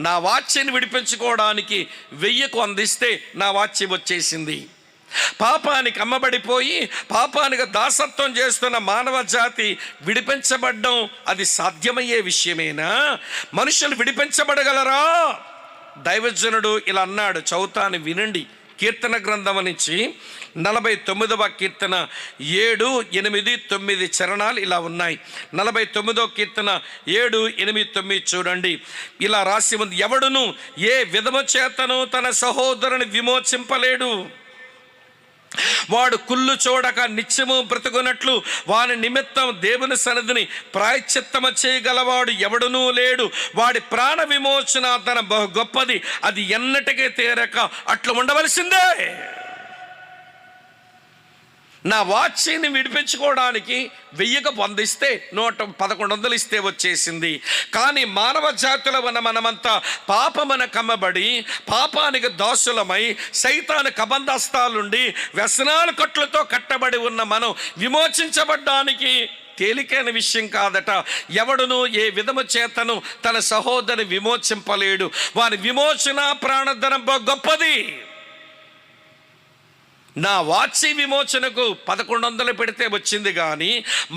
నా వాచ్యని విడిపించుకోవడానికి 1000కు అందిస్తే నా వాచ్యం వచ్చేసింది. పాపానికి అమ్మబడిపోయి పాపానికి దాసత్వం చేస్తున్న మానవ జాతి విడిపించబడ్డం అది సాధ్యమయ్యే విషయమేనా? మనుషులు విడిపించబడగలరా? దైవజనుడు ఇలా అన్నాడు, చదువుతాను వినండి. కీర్తన గ్రంథం నుంచి 49వ కీర్తన 7, 8, 9 చరణాలు ఇలా ఉన్నాయి. 49వ కీర్తన 7, 8, 9 చూడండి. ఇలా రాసి ఉంది, ఎవడును ఏ విధము చేతను తన సహోదరుని విమోచింపలేడు. వాడు కుళ్ళు చూడక నిత్యము బ్రతుకున్నట్లు వాని నిమిత్తం దేవుని సన్నిధిని ప్రాయశ్చిత్తము చేయగలవాడు ఎవడునూ లేడు. వాడి ప్రాణ విమోచన తన బహు గొప్పది, అది ఎన్నటికీ తీరక అట్లా ఉండవలసిందే. నా వాచ్ని విడిపించుకోవడానికి 1000కు పొందిస్తే 111 ఇస్తే వచ్చేసింది. కానీ మానవ జాతుల ఉన్న మనమంతా పాపమున కమ్మబడి పాపానికి దాసులమై సైతాను కబంధస్తాలుండి వ్యసనాల కట్లతో కట్టబడి ఉన్న మనం విమోచించబడ్డానికి తేలికైన విషయం కాదట. ఎవడును ఏ విధము చేతను తన సహోదరుని విమోచింపలేడు. వాని విమోచన ప్రాణధనం గొప్పది. నా వాచి విమోచనకు 1100 పెడితే వచ్చింది, కానీ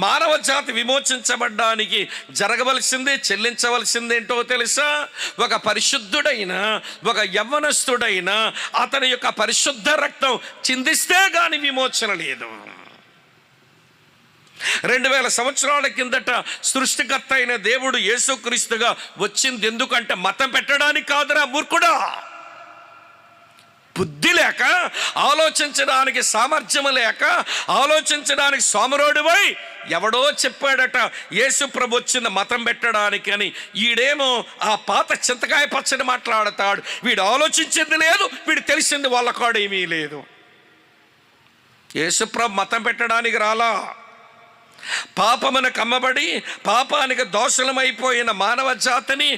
మానవ జాతి విమోచించబడ్డానికి జరగవలసిందే, చెల్లించవలసిందేంటో తెలుసా? ఒక పరిశుద్ధుడైన, ఒక యవ్వనస్తుడైన అతని యొక్క పరిశుద్ధ రక్తం చిందిస్తే గాని విమోచన లేదు. 2000 సంవత్సరాల కిందట సృష్టికర్త అయిన దేవుడు యేసుక్రీస్తుగా వచ్చింది ఎందుకంటే మతం పెట్టడానికి కాదురా మూర్ఖుడా. బుద్ధి లేక, ఆలోచించడానికి సామర్థ్యం లేక, ఆలోచించడానికి సోమరోడివై ఎవడో చెప్పాడట యేసు ప్రభు వచ్చిన మతం పెట్టడానికి అని. ఈడేమో ఆ పాత చింతకాయ పచ్చడి మాట్లాడతాడు. వీడు ఆలోచించింది లేదు, వీడు తెలిసింది వాళ్ళ కాడేమీ లేదు. యేసు ప్రభు మతం పెట్టడానికి రాలా. పాపమును కమ్మబడి పాపానికి దోషులమైపోయిన మానవ జాతిని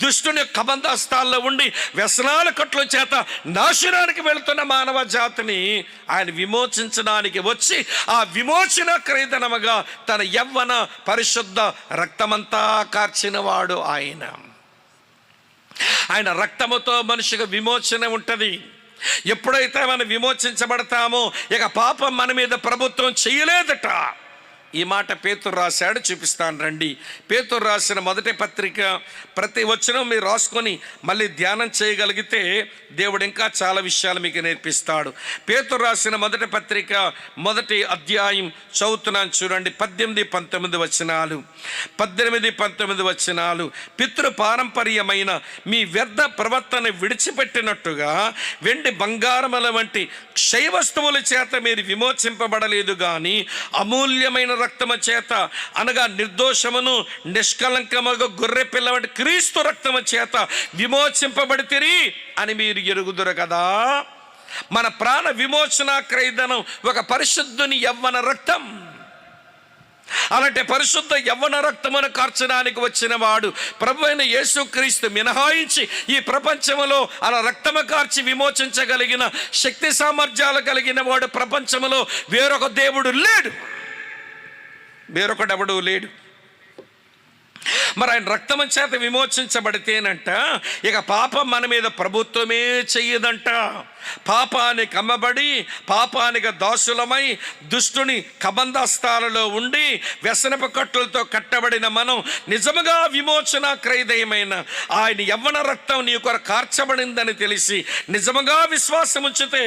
దుష్టుని కబంధస్తాల్లో ఉండి వ్యసనాల కట్ల చేత నాశనానికి వెళుతున్న మానవ జాతిని ఆయన విమోచించడానికి వచ్చి ఆ విమోచన క్రయధనముగా తన యవ్వన పరిశుద్ధ రక్తమంతా కార్చినవాడు ఆయన. ఆయన రక్తముతో మనిషికి విమోచన ఉంటుంది. ఎప్పుడైతే మనం విమోచించబడతామో ఇక పాపం మన మీద ప్రభుత్వం చేయలేదట. ఈ మాట పేతురు రాశాడు, చూపిస్తాను రండి. పేతురు రాసిన మొదటి పత్రిక ప్రతి వచనం మీరు రాసుకొని మళ్ళీ ధ్యానం చేయగలిగితే దేవుడు ఇంకా చాలా విషయాలు మీకు నేర్పిస్తాడు. పేతురు రాసిన మొదటి పత్రిక మొదటి అధ్యాయం చదువుతున్నాను చూడండి. 18-19 వచనాలు. 18-19 వచనాలు. పితృ పారంపర్యమైన మీ వ్యర్థ ప్రవర్తన విడిచిపెట్టినట్టుగా వెండి బంగారముల వంటి క్షయ వస్తువుల చేత మీరు విమోచింపబడలేదు, కానీ అమూల్యమైన రక్తము చేత, అనగా నిర్దోషమును నిష్కలంకముగా గొర్రె పిల్ల వంటి క్రీస్తు రక్తము చేత విమోచింపబడితిరి అని మీరు ఎరుగుదురు కదా. మన ప్రాణ విమోచన క్రయధనం ఒక పరిశుద్ధుని యవ్వన రక్తం. అలాంటి పరిశుద్ధ యవ్వన రక్తమును కార్చడానికి వచ్చిన వాడు ప్రభువైన యేసుక్రీస్తు మినహాయించి ఈ ప్రపంచములో అలా రక్తము కార్చి విమోచించగలిగిన శక్తి సామర్థ్యాలు కలిగిన వాడు ప్రపంచములో వేరొక దేవుడు లేడు, వేరొకడెవడు లేడు. మరి ఆయన రక్తము చేత విమోచించబడితేనంట ఇక పాపం మన మీద ప్రభుత్వమే చెయ్యదంట. పాపానికి అమ్మబడి పాపానికి దాసులమై దుష్టుని కబంధస్తాలలో ఉండి వ్యసనపు కట్టులతో కట్టబడిన మనం నిజముగా విమోచన క్రయదయమైన ఆయన యవ్వన రక్తం నీ కొరకు కార్చబడిందని తెలిసి నిజముగా విశ్వాసం ఉంచితే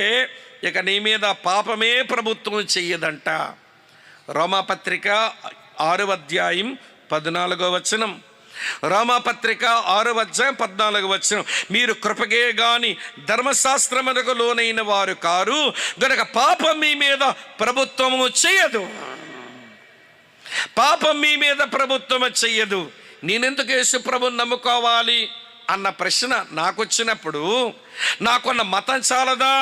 ఇక నీ మీద పాపమే ప్రభుత్వం చెయ్యదంట. రోమాపత్రిక 6వ అధ్యాయం 14వ వచనం. రోమాపత్రిక 6వ అధ్యాయం 14వ వచనం. మీరు కృపగే గాని ధర్మశాస్త్రమునకు లోనైన వారు కారు గనుక పాపం మీ మీద ప్రభుత్వము చెయ్యదు. పాపం మీ మీద ప్రభుత్వము చెయ్యదు. నేనెందుకు యేసు ప్రభువుని నమ్ముకోవాలి అన్న ప్రశ్న నాకు వచ్చినప్పుడు, నాకున్న మతం చాలదా,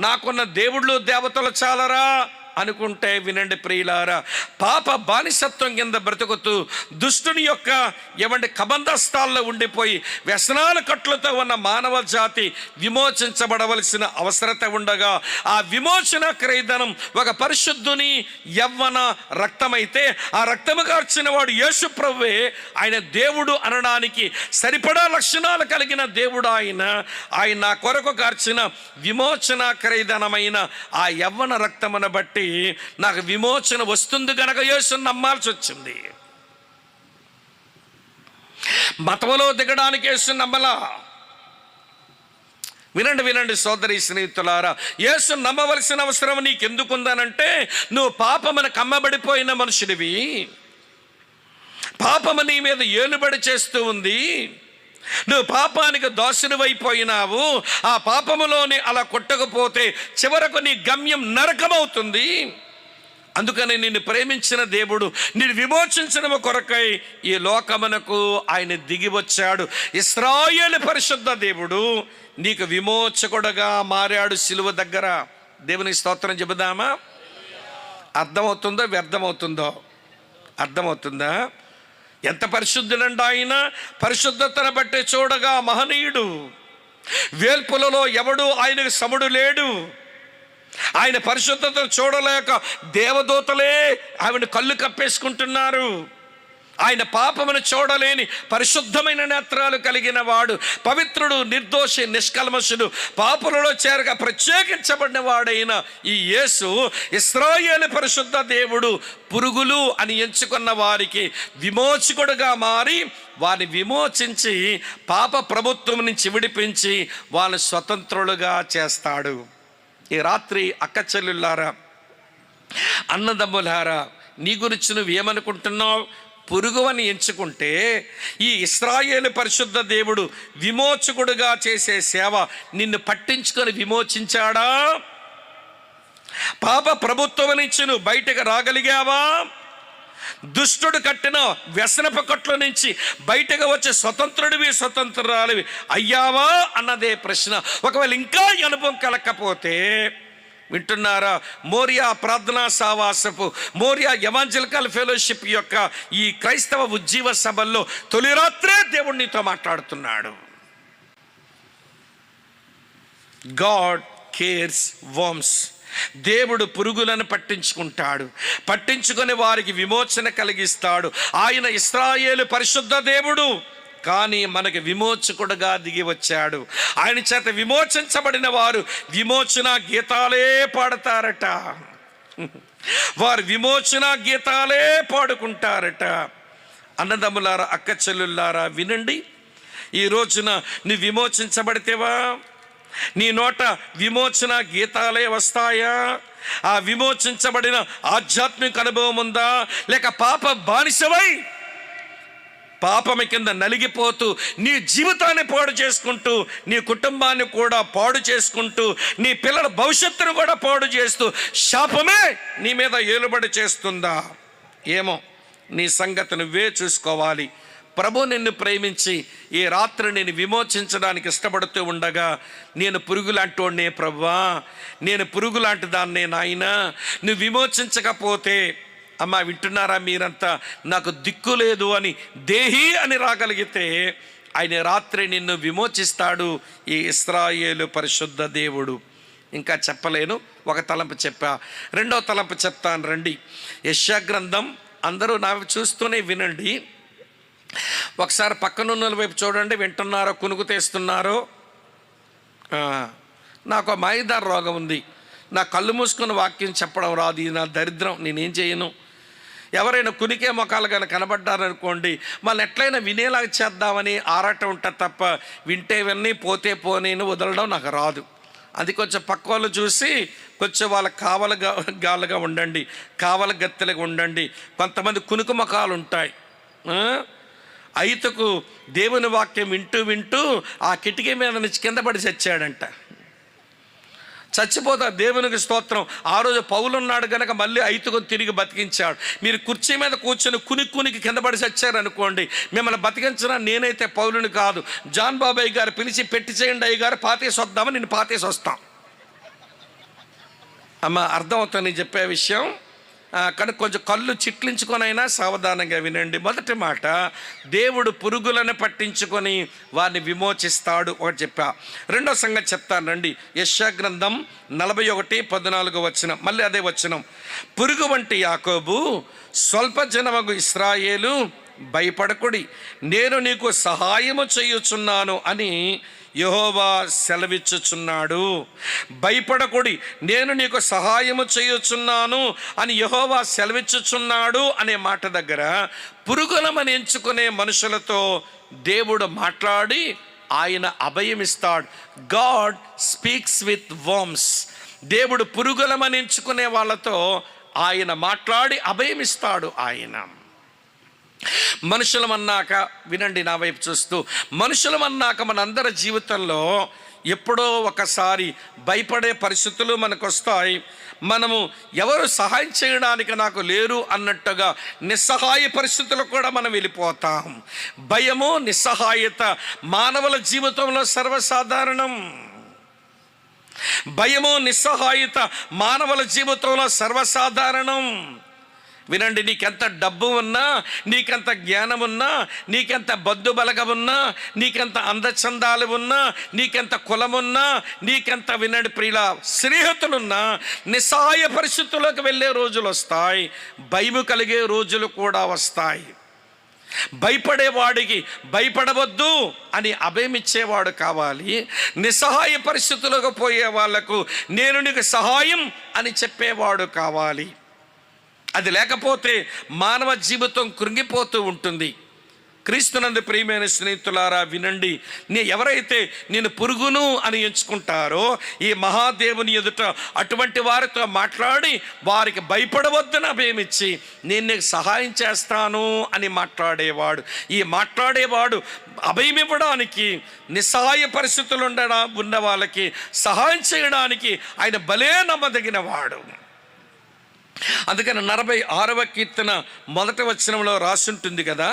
నాకున్న దేవుళ్ళు దేవతలు చాలరా అనుకుంటే వినండి ప్రియులారా, పాప బానిసత్వం కింద బ్రతుకుతూ దుష్టుని యొక్క ఎవంటి కబంధస్తాల్లో ఉండిపోయి వ్యసనాల కట్లతో ఉన్న మానవ జాతి విమోచించబడవలసిన అవసరత ఉండగా ఆ విమోచన క్రయధనం ఒక పరిశుద్ధుని యవ్వన రక్తమైతే ఆ రక్తము కార్చిన వాడు యేసు ప్రభువే. ఆయన దేవుడు అనడానికి సరిపడా లక్షణాలు కలిగిన దేవుడు ఆయన. ఆయన నా కొరకు కార్చిన విమోచన క్రయధనమైన ఆ యవ్వన రక్తమును బట్టి నాకు విమోచన వస్తుంది గనక యేసుని నమ్మాల్సి వచ్చింది. మతములో దిగడానికి యేసుని నమ్మలా. వినండి సోదరి స్నేహితులారా, యేసుని నమ్మవలసిన అవసరం నీకెందుకుందనంటే నువ్వు పాపమును కమ్మబడిపోయిన మనుషుడివి. పాపము నీ మీద ఏలుబడి చేస్తూ ఉంది. నువ్వు పాపానికి దాసునివైపోయినావు. ఆ పాపములోని అలా కొట్టకపోతే చివరకు నీ గమ్యం నరకమవుతుంది. అందుకని నిన్ను ప్రేమించిన దేవుడు నిన్ను విమోచించిన కొరకై ఈ లోకమునకు ఆయన దిగి వచ్చాడు. ఇశ్రాయేలు పరిశుద్ధ దేవుడు నీకు విమోచకుడుగా మారాడు సిలువ దగ్గర. దేవునికి స్తోత్రం చెబుదామా? అర్థమవుతుందో వ్యర్థమవుతుందో? అర్థమవుతుందా? ఎంత పరిశుద్ధులండి ఆయన. పరిశుద్ధతను బట్టి చూడగా మహనీయుడు. వేల్పులలో ఎవడు ఆయనకు సముడు లేడు. ఆయన పరిశుద్ధతను చూడలేక దేవదూతలే ఆవిడ కళ్ళు కప్పేసుకుంటున్నారు. ఆయన పాపమును చూడలేని పరిశుద్ధమైన నేత్రాలు కలిగిన వాడు, పవిత్రుడు, నిర్దోషి, నిష్కల్మషుడు, పాపులలో చేరగా ప్రత్యేకించబడిన వాడైన ఈ యేసు ఇశ్రాయేలు పరిశుద్ధ దేవుడు పురుగులు అని ఎంచుకున్న వారికి విమోచకుడుగా మారి వారిని విమోచించి పాప ప్రభుత్వం నుంచి విడిపించి వాళ్ళని స్వతంత్రులుగా చేస్తాడు. ఈ రాత్రి అక్క చెల్లెళ్ళారా, అన్నదమ్ములారా, నీ గురించి నువ్వు ఏమనుకుంటున్నావు? పురుగు అని ఎంచుకుంటే ఈ ఇశ్రాయేలు పరిశుద్ధ దేవుడు విమోచకుడుగా చేసే సేవ నిన్ను పట్టించుకొని విమోచించాడా? పాప ప్రభుత్వం నుంచి నువ్వు బయటకు రాగలిగావా? దుష్టుడు కట్టిన వ్యసనపు కట్ల నుంచి బయటకు వచ్చే స్వతంత్రుడివి, స్వతంత్రాలివి అయ్యావా అన్నదే ప్రశ్న. ఒకవేళ ఇంకా అనుభవం కలగకపోతే వింటున్నారా, మోరియా ప్రార్థనా సావాసపు, మోరియా ఎవాంజలికల్ ఫెలోషిప్ యొక్క ఈ క్రైస్తవ ఉజ్జీవ సభల్లో తొలి రాత్రే దేవుడు నీతో మాట్లాడుతున్నాడు. God cares worms. దేవుడు పురుగులను పట్టించుకుంటాడు, పట్టించుకొని వారికి విమోచన కలిగిస్తాడు. ఆయన ఇశ్రాయేలు పరిశుద్ధ దేవుడు, కానీ మనకి విమోచకుడుగా దిగి వచ్చాడు. ఆయన చేత విమోచించబడిన వారు విమోచన గీతాలే పాడతారట. వారు విమోచన గీతాలే పాడుకుంటారట. అన్నదమ్ములారా, అక్క చెల్లులారా, వినండి. ఈ రోజున నువ్వు విమోచించబడితేవా? నీ నోట విమోచన గీతాలే వస్తాయా? ఆ విమోచించబడిన ఆధ్యాత్మిక అనుభవం ఉందా? లేక పాప బానిసవై పాపం కింద నలిగిపోతూ నీ జీవితాన్ని పాడు చేసుకుంటూ, నీ కుటుంబాన్ని కూడా పాడు చేసుకుంటూ, నీ పిల్లల భవిష్యత్తును కూడా పాడు చేస్తూ శాపమే నీ మీద ఏలుబడి చేస్తుందా? ఏమో, నీ సంగతి నువ్వే చూసుకోవాలి. ప్రభు నిన్ను ప్రేమించి ఈ రాత్రి నేను విమోచించడానికి ఇష్టపడుతూ ఉండగా, నేను పురుగులాంటోడ్నే ప్రభువా, నేను పురుగులాంటి దాన్నే నాయనా, నువ్వు విమోచించకపోతే, అమ్మ వింటున్నారా మీరంతా, నాకు దిక్కు లేదు అని దేహి అని రాగలిగితే ఆయన రాత్రి నిన్ను విమోచిస్తాడు ఈ ఇశ్రాయేలు పరిశుద్ధ దేవుడు. ఇంకా చెప్పలేను, ఒక తలంపు చెప్పా, రెండో తలంపు చెప్తాను రండి. యెషయా గ్రంథం, అందరూ నా చూస్తూనే వినండి. ఒకసారి పక్కనున్న వైపు చూడండి. వింటున్నారో కునుకు తెస్తున్నారో? నాకు మాయిదార రోగం ఉంది, నా కళ్ళు మూసుకుని వాక్యం చెప్పడం రాదు, ఇది నా దరిద్రం, నేనేం చేయను. ఎవరైనా కునికే మొఖాలు కానీ కనబడ్డారనుకోండి, మళ్ళీ ఎట్లయినా వినేలాగా చేద్దామని ఆరాటం ఉంటుంది తప్ప వింటే విన్నీ పోతే పోనేను వదలడం నాకు రాదు. అది కొంచెం పక్క వాళ్ళు చూసి కొంచెం వాళ్ళకి గాలుగా ఉండండి, కావల గత్తెలుగా ఉండండి. కొంతమంది కునుకు మొఖాలు ఉంటాయి. అయితకు దేవుని వాక్యం వింటూ వింటూ ఆ కిటికీ మీద నుంచి కింద పడి చచ్చాడంట. చచ్చిపోతా, దేవునికి స్తోత్రం. ఆ రోజు పౌలున్నాడు కనుక మళ్ళీ అయితుకొని తిరిగి బతికించాడు. మీరు కుర్చీ మీద కూర్చొని కునికి కింద పడి చచ్చారనుకోండి, మిమ్మల్ని బతికించిన నేనైతే పౌలుని కాదు, జాన్ బాబాయ్ గారు పిలిచి పెట్టి చేయండి అయ్య గారు, పాతేసి వద్దామని నేను పాతేసి వస్తాం. అమ్మ అర్థమవుతుంది నేను చెప్పే విషయం. కానీ కొంచెం కళ్ళు చిట్లించుకొనైనా సావధానంగా వినండి. మొదటి మాట, దేవుడు పురుగులను పట్టించుకొని వారిని విమోచిస్తాడు ఒకటి చెప్పా. రెండో సంగతి చెప్తాను రండి. యెషయా గ్రంథం 41:14 వచనం, మళ్ళీ అదే వచనం. పురుగు వంటి యాకోబు, స్వల్ప జనమగు ఇశ్రాయేలు, భయపడకుడి, నేను నీకు సహాయము చేయుచున్నాను అని యెహోవా సెలవిచ్చుచున్నాడు. భయపడకుడి, నేను నీకు సహాయము చేయుచున్నాను అని యెహోవా సెలవిచ్చుచున్నాడు అనే మాట దగ్గర పురుగులమని ఎంచుకునే మనుషులతో దేవుడు మాట్లాడి ఆయన అభయమిస్తాడు. God speaks with worms. దేవుడు పురుగులమని ఎంచుకునే వాళ్ళతో ఆయన మాట్లాడి అభయమిస్తాడు. ఆయన మనుషులమన్నాక, వినండి నా వైపు చూస్తూ, మనుషులమన్నాక మనందరి జీవితంలో ఎప్పుడో ఒకసారి భయపడే పరిస్థితులు మనకు వస్తాయి. మనము ఎవరు సహాయం చేయడానికి నాకు లేరు అన్నట్టుగా నిస్సహాయ పరిస్థితులు కూడా మనం వెళ్ళిపోతాం. భయము, నిస్సహాయత మానవుల జీవితంలో సర్వసాధారణం. భయము, నిస్సహాయత మానవుల జీవితంలో సర్వసాధారణం. వినండి, నీకెంత డబ్బు ఉన్నా, నీకెంత జ్ఞానం ఉన్నా, నీకెంత బద్దు బలగం ఉన్నా, నీకెంత అందచందాలు ఉన్నా, నీకెంత కులమున్నా, నీకెంత వినండి ప్రియుల స్నేహితులున్నా, నిస్సహాయ పరిస్థితుల్లోకి వెళ్ళే రోజులు వస్తాయి. భయము కలిగే రోజులు కూడా వస్తాయి. భయపడేవాడికి భయపడవద్దు అని అభయమిచ్చేవాడు కావాలి. నిస్సహాయ పరిస్థితులకు పోయే వాళ్లకు నేను నీకు సహాయం అని చెప్పేవాడు కావాలి. అది లేకపోతే మానవ జీవితం కృంగిపోతూ ఉంటుంది. క్రీస్తునందు ప్రియమైన స్నేహితులారా వినండి, ఎవరైతే నేను పురుగును అని ఎంచుకుంటారో ఈ మహాదేవుని ఎదుట అటువంటి వారితో మాట్లాడి వారికి భయపడవద్దని అభయమిచ్చి నేను నీకు సహాయం చేస్తాను అని మాట్లాడేవాడు. ఈ మాట్లాడేవాడు అభయం ఇవ్వడానికి, నిస్సహాయ పరిస్థితులు ఉన్న వాళ్ళకి సహాయం చేయడానికి ఆయన భలే నమ్మదగిన వాడు. అందుకని 46వ కీర్తన 1వ వచనంలో రాసి ఉంటుంది కదా.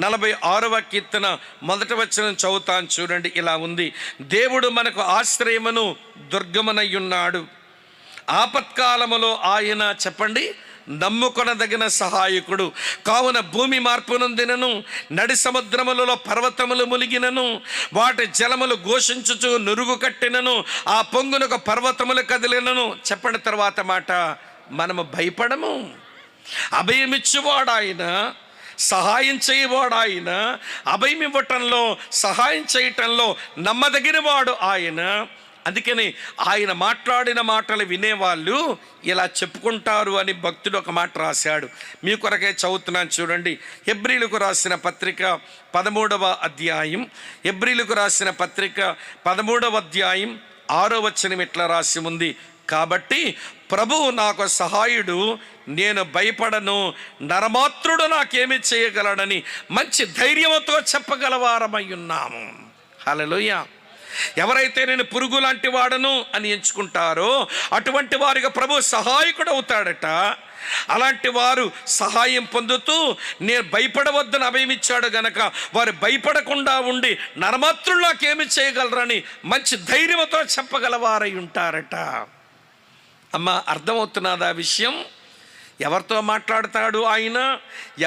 46వ కీర్తన 1వ వచనం చదువుతాను చూడండి. ఇలా ఉంది: దేవుడు మనకు ఆశ్రయమును దుర్గమునయ్యున్నాడు, ఆపత్కాలములో ఆయన చెప్పండి నమ్ముకొనదగిన సహాయకుడు. కావున భూమి మార్పు నొందినను, నడి సముద్రములలో పర్వతములు ములిగినను, వాటి జలములు ఘోషించుచు నురుగు కట్టినను, ఆ పొంగునకు పర్వతములు కదిలినను. చెప్పండి తర్వాత మాట, మనము భయపడము. అభయమిచ్చేవాడు ఆయన, సహాయం చేయవాడు ఆయన, అభయం ఇవ్వటంలో సహాయం చేయటంలో నమ్మదగిన వాడు ఆయన. అందుకని ఆయన మాట్లాడిన మాటలు వినేవాళ్ళు ఇలా చెప్పుకుంటారు అని భక్తుడు ఒక మాట రాశాడు. మీ కొరకే చదువుతున్నాను చూడండి. హెబ్రీలకు రాసిన పత్రిక 13వ అధ్యాయం, హెబ్రీలకు రాసిన పత్రిక 13వ అధ్యాయం 6వ వచనం ఇట్లా రాసి ఉంది: కాబట్టి ప్రభువు నాకు సహాయుడు, నేను భయపడను, నరమాత్రుడు నాకేమి చేయగలడని మంచి ధైర్యంతో చెప్పగలవారమై ఉన్నాము. హల్లెలూయా. ఎవరైతే నేను పురుగు లాంటి వాడను అని ఎంచుకుంటారో అటువంటి వారికి ప్రభు సహాయకుడు అవుతాడట. అలాంటి వారు సహాయం పొందుతూ నేను భయపడవద్దని అభయమిచ్చాడు గనక వారు భయపడకుండా ఉండి నరమాత్రులు నాకేమి చేయగలరని మంచి ధైర్యంతో చెప్పగలవారై ఉంటారట. అమ్మ, అర్థమవుతున్నదా విషయం? ఎవరితో మాట్లాడతాడు ఆయన,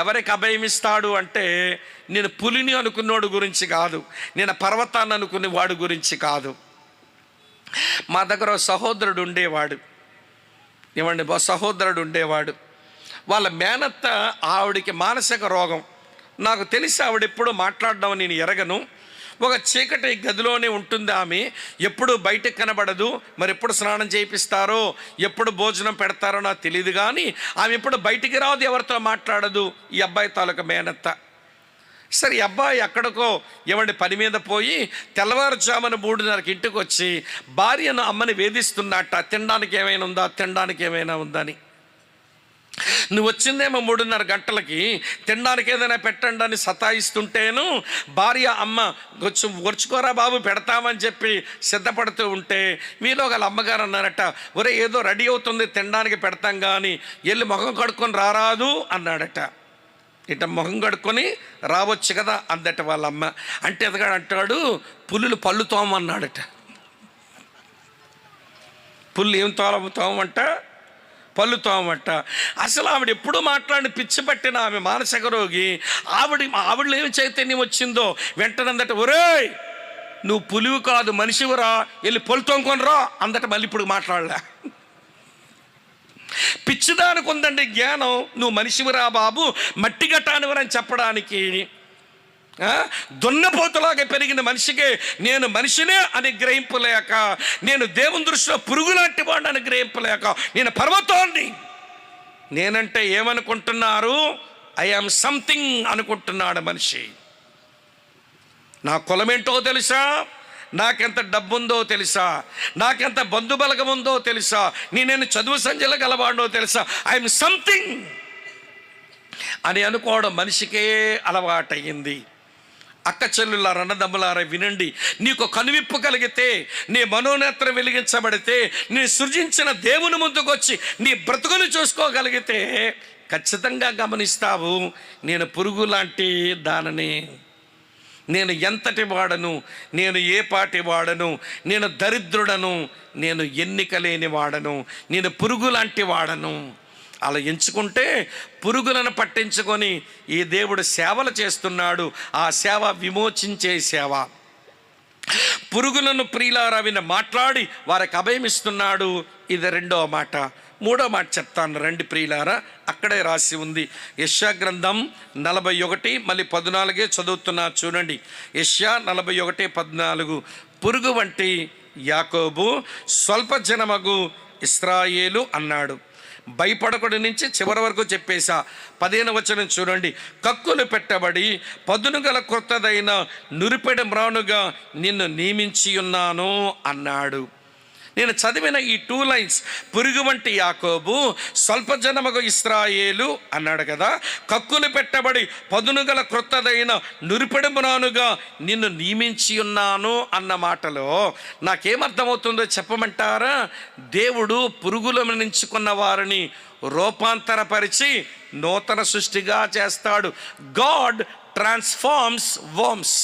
ఎవరికి అభయమిస్తాడు అంటే నేను పులిని అనుకున్నోడు గురించి కాదు, నేను పర్వతాన్ని అనుకునే వాడు గురించి కాదు. మా దగ్గర సహోదరుడు ఉండేవాడు. సహోదరుడు ఉండేవాడు. వాళ్ళ మేనత్త ఆవిడికి మానసిక రోగం. నాకు తెలిసి ఆవిడ ఎప్పుడు మాట్లాడడం నేను ఎరగను. ఒక చీకటి గదిలోనే ఉంటుంది ఆమె, ఎప్పుడు బయటకు కనబడదు. మరి ఎప్పుడు స్నానం చేయిస్తారో, ఎప్పుడు భోజనం పెడతారో నాకు తెలియదు. కానీ ఆమె ఎప్పుడు బయటికి రాదు, ఎవరితో మాట్లాడదు. ఈ అబ్బాయి తాలూకా మేనత్త. సరే, ఈ అబ్బాయి ఎక్కడికో పని మీద పోయి తెల్లవారుజామున 3:30కి ఇంటికి వచ్చి భార్యను అమ్మని వేధిస్తున్నట్ట. తినడానికి ఏమైనా ఉందా అని. నువ్వు వచ్చిందేమో 3:30 గంటలకి, తినడానికి ఏదైనా పెట్టండి అని సతాయిస్తుంటేను భార్య అమ్మ కొంచెం ఒర్చుకోరా బాబు పెడతామని చెప్పి సిద్ధపడుతూ ఉంటే మీలో వాళ్ళ అమ్మగారు అన్నారట, ఒరే ఏదో రెడీ అవుతుంది తినడానికి పెడతాం కానీ వెళ్ళి ముఖం కడుక్కొని రారాదు అన్నాడట. ఇట ముఖం కడుక్కొని రావచ్చు కదా అందట వాళ్ళ అమ్మ. అంటే ఎదగాడు అంటాడు, పులులు పళ్ళు తోమన్నాడట. పుల్లు ఏం తోమంట? పళ్ళు తోమట. అసలు ఆవిడ ఎప్పుడు మాట్లాడి పిచ్చి పట్టిన ఆమె మానసిక రోగి. ఆవిడలో ఏమి చైతన్యం వచ్చిందో వెంటనందట, ఒరేయ్ నువ్వు పులివి కాదు మనిషివిరా, వెళ్ళి పళ్ళు తోముకొని రా అందట. మళ్ళీ ఇప్పుడు మాట్లాడలే. పిచ్చిదానికి ఉందండి జ్ఞానం. నువ్వు మనిషివిరా బాబు, మట్టి గట్టానివరని చెప్పడానికి. దున్నపోతులాగా పెరిగిన మనిషికే నేను మనిషినే అని గ్రహింపలేక, నేను దేవుని దృష్టిలో పురుగు లాంటి వాడిని అని గ్రహింపలేక నేను పర్వతాన్ని. నేనంటే ఏమనుకుంటున్నారు? ఐ యామ్ సంథింగ్ అనుకుంటున్నాడు మనిషి. నా కులమేంటో తెలుసా, నాకెంత డబ్బుందో తెలుసా, నాకెంత బంధుబలగం ఉందో తెలుసా, నేను చదువు సంజల గలవాడో తెలుసా, ఐఎమ్ సంథింగ్ అని అనుకోవడం మనిషికే అలవాటయ్యింది. అక్క చెల్లులారా, అన్నదమ్ములారా వినండి. నీకు కనువిప్పు కలిగితే, నీ మనోనేత్రం వెలిగించబడితే, నీ సృజించిన దేవుని ముందుకు వచ్చి నీ బ్రతుకును చూసుకోగలిగితే ఖచ్చితంగా గమనిస్తావు, నేను పురుగు లాంటి దానని, నేను ఎంతటి వాడను, నేను ఏ పాటి వాడను, నేను దరిద్రుడను, నేను ఎన్నిక లేని వాడను, నేను పురుగు లాంటి వాడను. అలా ఎంచుకుంటే పురుగులను పట్టించుకొని ఈ దేవుడు సేవలు చేస్తున్నాడు. ఆ సేవ విమోచించే సేవ. పురుగులను ప్రియులారా విని మాట్లాడి వారికి అభయమిస్తున్నాడు. ఇది రెండవ మాట. మూడో మాట చెప్తాను రండి ప్రియులారా, అక్కడే రాసి ఉంది. యెషయా గ్రంథం 41 మళ్ళీ 14 చదువుతున్నా చూడండి. యెషయా 41:14, పురుగు వంటి యాకోబు, స్వల్ప జనమగు ఇశ్రాయేలు అన్నాడు. భయపడకుడి నుంచి చివరి వరకు చెప్పేశా. 15వ వచనం చూడండి. కక్కులు పెట్టబడి పదును గల క్రొత్తదైన నురిపెడ మ్రానుగా నిన్ను నియమించి ఉన్నాను అన్నాడు. నేను చదివిన ఈ 2 లైన్స్, పురుగు వంటి యాకోబు, స్వల్పజనమగు ఇశ్రాయేలు అన్నాడు కదా. కక్కులు పెట్టబడి పదును గల క్రొత్తదైన నురిపెడు మ్రానుగా నిన్ను నియమించి ఉన్నాను అన్న మాటలో నాకేమర్థమవుతుందో చెప్పమంటారా? దేవుడు పురుగులను ఎంచుకున్న వారిని రూపాంతరపరిచి నూతన సృష్టిగా చేస్తాడు. God transforms worms.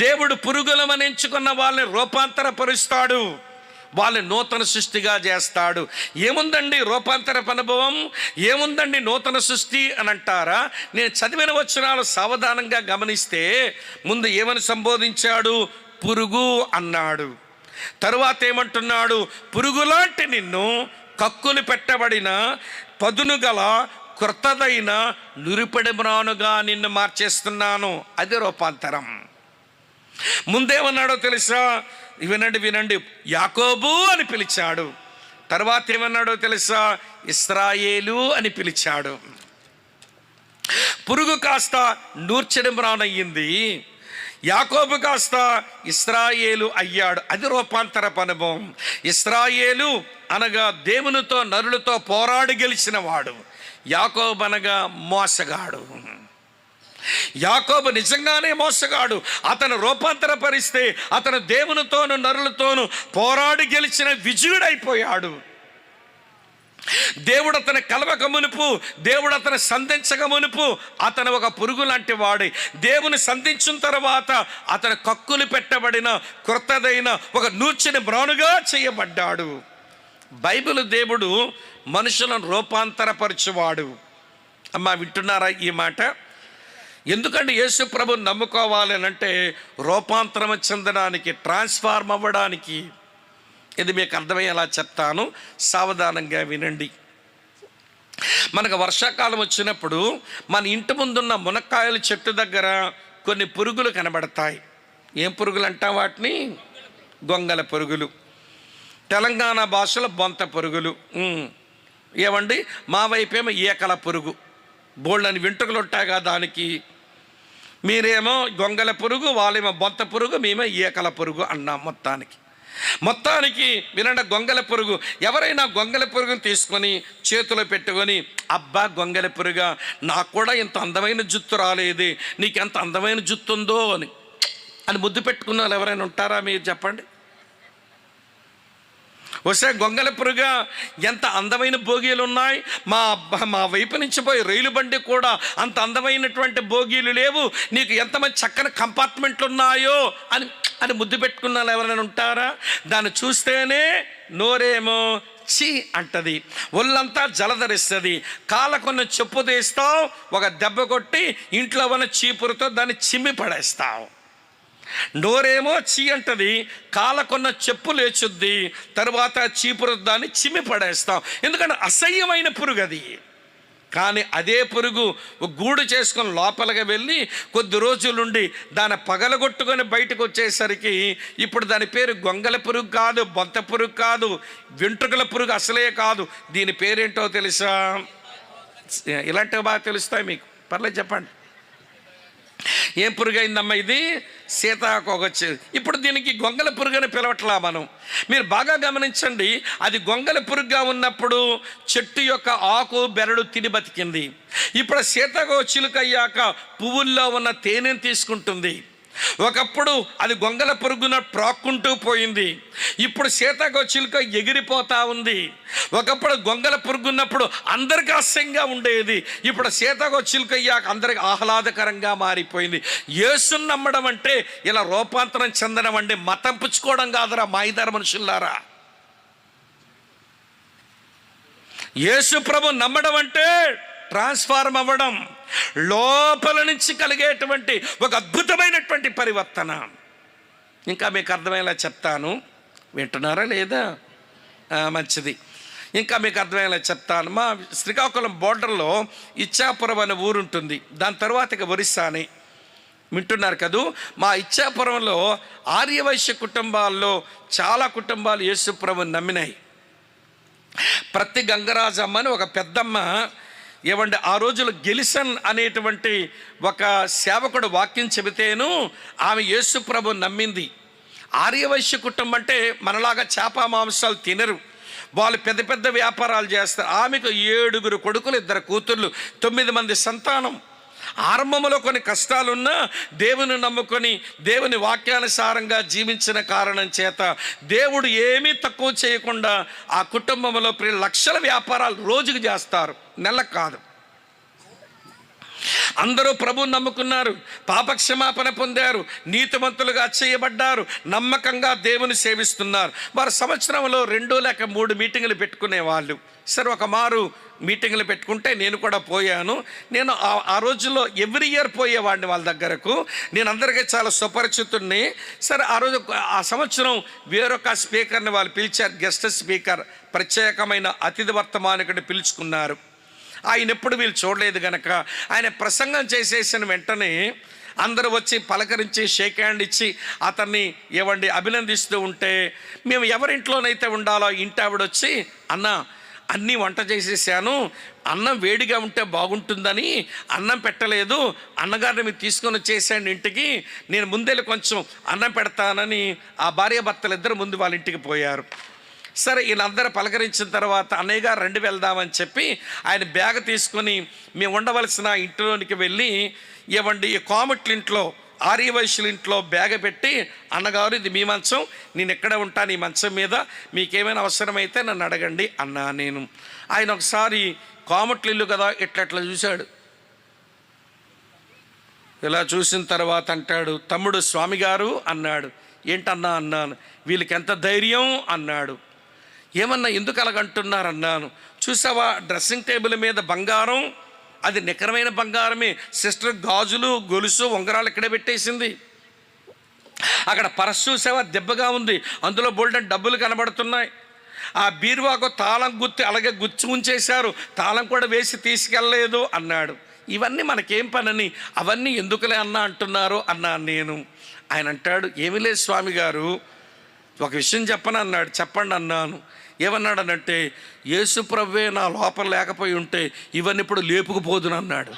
దేవుడు పురుగులను ఎంచుకున్న వాళ్ళని రూపాంతరపరుస్తాడు, వాళ్ళని నూతన సృష్టిగా చేస్తాడు. ఏముందండి రూపాంతరపు అనుభవం, ఏముందండి నూతన సృష్టి అని అంటారా? నేను చదివిన వచనాలు సావధానంగా గమనిస్తే ముందు ఏమని సంబోధించాడు? పురుగు అన్నాడు. తరువాత ఏమంటున్నాడు? పురుగులాంటి నిన్ను కక్కులు పెట్టబడిన పదును గల క్రొత్తదైన నురిపెడు మ్రానుగా నిన్ను మార్చేస్తున్నాను. అది రూపాంతరం. ముందేమన్నాడో తెలుసా? వినండి, యాకోబు అని పిలిచాడు. తర్వాత ఏమన్నాడో తెలుసా? ఇశ్రాయేలు అని పిలిచాడు. పురుగు కాస్త నూర్చెడు మ్రానయ్యింది, యాకోబు కాస్త ఇశ్రాయేలు అయ్యాడు. అది రూపాంతరపు అనుభవం. ఇశ్రాయేలు అనగా దేవునితో నరులతో పోరాడి గెలిచిన వాడు, యాకోబు అనగా మోసగాడు. యాకోబు నిజంగానే మోసగాడు. అతను రూపాంతరపరిస్తే అతను దేవునితోను నరులతోనూ పోరాడి గెలిచిన విజయుడైపోయాడు. దేవుడు అతను కలవక మునుపు, దేవుడు అతను సంధించక మునుపు అతను ఒక పురుగు లాంటి వాడే. దేవుని సంధించిన తర్వాత అతను కక్కులు పెట్టబడిన క్రొత్తదైన ఒక నూర్చిన మ్రానుగా చేయబడ్డాడు. బైబిల్ దేవుడు మనుషులను రూపాంతరపరచువాడు. అమ్మా వింటున్నారా ఈ మాట? ఎందుకంటే యేసు ప్రభుని నమ్ముకోవాలి అంటే రూపాంతరం చెందడానికి, ట్రాన్స్ఫార్మ్ అవ్వడానికి. ఇది మీకు అర్థమయ్యేలా చెప్తాను, సావధానంగా వినండి. మనకు వర్షాకాలం వచ్చినప్పుడు మన ఇంటి ముందున్న మునక్కాయల చెట్టు దగ్గర కొన్ని పురుగులు కనబడతాయి. ఏం పురుగులు అంటాం వాటిని? గొంగల పురుగులు. తెలంగాణ భాషలో బొంత పురుగులు. ఏమండి, మా వైపేమో ఏకల పురుగు. బోళ్ళని వెంట్రుకలు ఉంటాయిగా దానికి. మీరేమో గొంగల పురుగు, వాళ్ళేమో బొంత పురుగు, మేమో ఏకల పురుగు అన్నాం. మొత్తానికి వినండి, గొంగల పురుగు. ఎవరైనా గొంగల పురుగుని తీసుకొని చేతిలో పెట్టుకొని, అబ్బా గొంగల పురుగా, నాకు కూడా ఇంత అందమైన జుత్తు రాలేదే, నీకు ఎంత అందమైన జుత్తు ఉందో అని ముద్దు పెట్టుకున్న వాళ్ళు ఎవరైనా ఉంటారా? మీరు చెప్పండి. వస్తే గొంగల పురుగా, ఎంత అందమైన బోగీలు ఉన్నాయి, మా వైపు నుంచి పోయి రైలు బండి కూడా అంత అందమైనటువంటి బోగీలు లేవు, నీకు ఎంతమంది చక్కని కంపార్ట్మెంట్లు ఉన్నాయో అని ముద్దు పెట్టుకున్న వాళ్ళు ఎవరైనా ఉంటారా? దాన్ని చూస్తేనే నోరేమో చీ అంటది, ఒళ్ళంతా జలధరిస్తుంది. కాళ్ళకున్న చెప్పు తీస్తావు, ఒక దెబ్బ కొట్టి ఇంట్లో ఉన్న చీపురుతో దాన్ని చిమ్మి పడేస్తావు. నోరేమో చీ అంటది, కాళ్ళకున్న చెప్పు లేచుద్ది, తర్వాత చీపురు దాన్ని చిమ్మి పడేస్తాం. ఎందుకంటే అసహ్యమైన పురుగు అది. కానీ అదే పురుగు గూడు చేసుకొని లోపలికి వెళ్ళి కొద్ది రోజులుండి దాన్ని పగలగొట్టుకొని బయటకు వచ్చేసరికి ఇప్పుడు దాని పేరు గొంగల పురుగు కాదు, బొంత పురుగు కాదు, వెంట్రుకల పురుగు అసలే కాదు. దీని పేరేంటో తెలుసా? ఇలాంటివి బాగా తెలుస్తాయి మీకు, పర్లేదు చెప్పండి. ఏం పురుగు అయిందమ్మా ఇది? సీతాకోకొచ్చి. ఇప్పుడు దీనికి గొంగల పురుగు అని పిలవట్లా మనం. మీరు బాగా గమనించండి, అది గొంగల పురుగుగా ఉన్నప్పుడు చెట్టు యొక్క ఆకు బెరడు తిని బతికింది. ఇప్పుడు సీతాకోచిలుక అయ్యాక పువ్వుల్లో ఉన్న తేనెను తీసుకుంటుంది. ఒకప్పుడు అది గొంగల పురుగున ప్రాక్కుంటూ పోయింది, ఇప్పుడు సీతాకోచిలుక ఎగిరిపోతా ఉంది. ఒకప్పుడు గొంగల పురుగున్నప్పుడు అందరికీ అసహ్యంగా ఉండేది, ఇప్పుడు సీతాకోచిలుక అయ్యాక అందరికి ఆహ్లాదకరంగా మారిపోయింది. యేసుని నమ్మడం అంటే ఇలా రూపాంతరం చెందడం అంటే మతం పుచ్చుకోవడం కాదురా మాయిదార మనుషులారా. యేసు ప్రభు నమ్మడం అంటే ట్రాన్స్ఫార్మ్ అవ్వడం, లోపల నుంచి కలిగేటువంటి ఒక అద్భుతమైనటువంటి పరివర్తన. ఇంకా మీకు అర్థమయ్యేలా చెప్తాను, వింటున్నారా లేదా? మంచిది. ఇంకా మీకు అర్థమయ్యేలా చెప్తాను. మా శ్రీకాకుళం బోర్డర్లో ఇచ్చాపురం అనే ఊరు ఉంటుంది. దాని తర్వాత ఇక ఒరిస్సాని వింటున్నారు కదూ. మా ఇచ్చాపురంలో ఆర్యవైశ్య కుటుంబాల్లో చాలా కుటుంబాలు యేసుప్రభుని నమ్మినాయి. ప్రతి గంగరాజమ్మ అని ఒక పెద్దమ్మ, ఏమంటే ఆ రోజులు గెలిసన్ అనేటువంటి ఒక సేవకుడు వాక్యం చెబితేను ఆమె యేసుప్రభుని నమ్మింది. ఆర్యవైశ్య కుటుంబం అంటే మనలాగా చేప మాంసాలు తినరు, వాళ్ళు పెద్ద పెద్ద వ్యాపారాలు చేస్తారు. ఆమెకు 7 కొడుకులు, 2 కూతుర్లు, 9 మంది సంతానం. ఆరంభంలో కొన్ని కష్టాలున్నా దేవుని నమ్ముకొని దేవుని వాక్యానుసారంగా జీవించిన కారణం చేత దేవుడు ఏమీ తక్కువ చేయకుండా ఆ కుటుంబంలో లక్షల వ్యాపారాలు రోజుకు చేస్తారు, నెలకు కాదు. అందరూ ప్రభువుని నమ్ముకున్నారు, పాపక్షమాపణ పొందారు, నీతిమంతులుగా చేయబడ్డారు, నమ్మకంగా దేవుని సేవిస్తున్నారు. వారు సంవత్సరంలో 2 లేక 3 మీటింగులు పెట్టుకునేవాళ్ళు. సరే, ఒక మారు మీటింగులు పెట్టుకుంటే నేను కూడా పోయాను. నేను ఆ రోజుల్లో ఎవ్రీ ఇయర్ పోయేవాడిని వాళ్ళ దగ్గరకు. నేను అందరికీ చాలా సుపరిచితుడిని. సరే, ఆ సంవత్సరం వేరొక స్పీకర్ని వాళ్ళు పిలిచారు, గెస్ట్ స్పీకర్, ప్రత్యేకమైన అతిథి వర్తమానికుడిని పిలుచుకున్నారు. ఆయన ఎప్పుడు వీళ్ళు చూడలేదు కనుక ఆయన ప్రసంగం చేసేసిన వెంటనే అందరూ వచ్చి పలకరించి షేక్ హ్యాండ్ ఇచ్చి అతన్ని అభినందిస్తూ ఉంటే, మేము ఎవరింట్లోనైతే ఉండాలో ఇంటి ఆవిడొచ్చి, అన్న అన్నీ వంట చేసేసాను, అన్నం వేడిగా ఉంటే బాగుంటుందని అన్నం పెట్టలేదు, అన్నగారిని మీరు తీసుకొని వచ్చేసాను ఇంటికి, నేను ముందెళ్ళి కొంచెం అన్నం పెడతానని ఆ భార్యాభర్తలు ఇద్దరు ముందు వాళ్ళ ఇంటికి పోయారు. సరే, వీళ్ళందరూ పలకరించిన తర్వాత అన్నయ్య గారు రండి వెళ్దామని చెప్పి ఆయన బ్యాగ్ తీసుకొని మేము ఉండవలసిన ఇంట్లోనికి వెళ్ళి, ఈ కామెట్ల ఇంట్లో, ఆర్యవైశ్యుల ఇంట్లో బ్యాగ్ పెట్టి, అన్నగారు ఇది మీ మంచం, నేను ఎక్కడ ఉంటాను ఈ మంచం మీద, మీకేమైనా అవసరమైతే నన్ను అడగండి అన్నా నేను. ఆయన ఒకసారి కామెట్ల ఇల్లు కదా ఇట్లా చూశాడు. ఇలా చూసిన తర్వాత అంటాడు, తమ్ముడు స్వామి గారు అన్నాడు. ఏంటన్నా అన్నాను. వీళ్ళకి ఎంత ధైర్యం అన్నాడు. ఏమన్నా ఎందుకు అలాగంటున్నారు అన్నాను. చూసావా డ్రెస్సింగ్ టేబుల్ మీద బంగారం, అది నికరమైన బంగారమే. సిస్టర్ గాజులు, గొలుసు, ఉంగరాలు ఇక్కడే పెట్టేసింది. అక్కడ పరస్ చూసావా దెబ్బగా ఉంది, అందులో బోల్డెన్ డబ్బులు కనబడుతున్నాయి. ఆ బీరువాకు తాళం అలాగే గుచ్చి ఉంచేశారు, తాళం కూడా వేసి తీసుకెళ్ళలేదు అన్నాడు. ఇవన్నీ మనకేం పనని అవన్నీ ఎందుకులే అన్నా అంటున్నారు అన్నాను నేను. ఆయన అంటాడు, ఏమీ లేదు స్వామి గారు, ఒక విషయం చెప్పను అన్నాడు. చెప్పండి అన్నాను. ఏమన్నాడనంటే, యేసు ప్రభువే నా లోపల లేకపోయి ఉంటే ఇవన్నీ ఇప్పుడు లేపుకుపోదును అన్నాడు.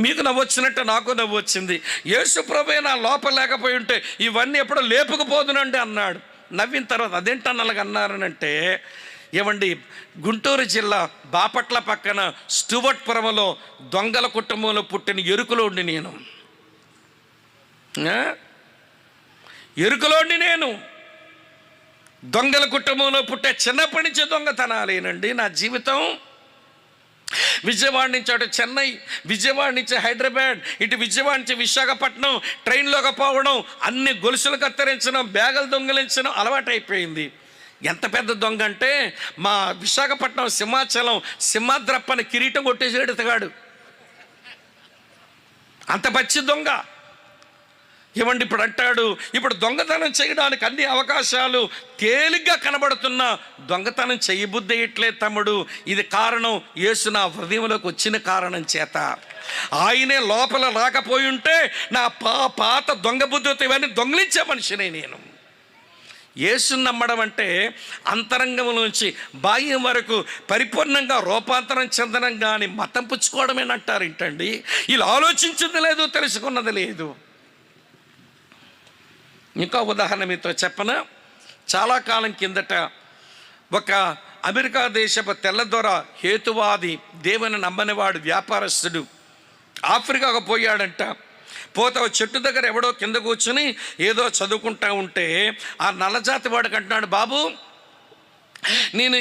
మీకు నవ్వొచ్చినట్టే నాకు నవ్వు వచ్చింది. యేసు ప్రభువే నా లోపల లేకపోయి ఉంటే ఇవన్నీ ఎప్పుడో లేపుకుపోదునండి అన్నాడు. నవ్విన తర్వాత అదేంటన్న అలాగ అన్నారనంటే, గుంటూరు జిల్లా బాపట్ల పక్కన స్టూవర్ట్పురంలో దొంగల కుటుంబంలో పుట్టిన ఎరుకలోండి నేను. ఎరుకలోండి నేను, దొంగల కుటుంబంలో పుట్టే, చిన్నప్పటి నుంచి దొంగతనాలేనండి నా జీవితం. విజయవాడ నుంచి అటు చెన్నై, విజయవాడ నుంచి హైదరాబాద్, ఇటు విజయవాడ నుంచి విశాఖపట్నం ట్రైన్లోకి పోవడం, అన్ని గొలుసులు కత్తిరించడం, బ్యాగులు దొంగిలించడం అలవాటైపోయింది. ఎంత పెద్ద దొంగ అంటే, మా విశాఖపట్నం సింహాచలం సింహాద్రప్పని కిరీటం కొట్టేసాడు ఇతగాడు. అంత పచ్చి దొంగ. ఇప్పుడు అంటాడు, ఇప్పుడు దొంగతనం చేయడానికి అన్ని అవకాశాలు తేలిగ్గా కనబడుతున్నా దొంగతనం చేయబుద్ధి ఇట్లే తమ్ముడు. ఇది కారణం యేసు నా హృదయంలోకి వచ్చిన కారణం చేత. ఆయనే లోపల రాకపోయి ఉంటే నా పాత దొంగ బుద్ధితో ఇవన్నీ దొంగిలించే మనిషినే నేను. యేసుని నమ్మడం అంటే అంతరంగం నుంచి బాహ్యం వరకు పరిపూర్ణంగా రూపాంతరం చెందడం, కానీ మతం పుచ్చుకోవడమేనంటారు ఏంటండి. ఇలా ఆలోచించింది లేదు, తెలుసుకున్నది లేదు. ఇంకో ఉదాహరణ మీతో చెప్పనా. చాలా కాలం కిందట ఒక అమెరికా దేశపు తెల్లదొర, హేతువాది, దేవుని నమ్మనివాడు, వ్యాపారస్తుడు ఆఫ్రికాకు పోయాడంట. పోతే చెట్టు దగ్గర ఎవడో కింద కూర్చుని ఏదో చదువుకుంటా ఉంటే ఆ నల్లజాతి వాడికి అంటున్నాడు, బాబు నేను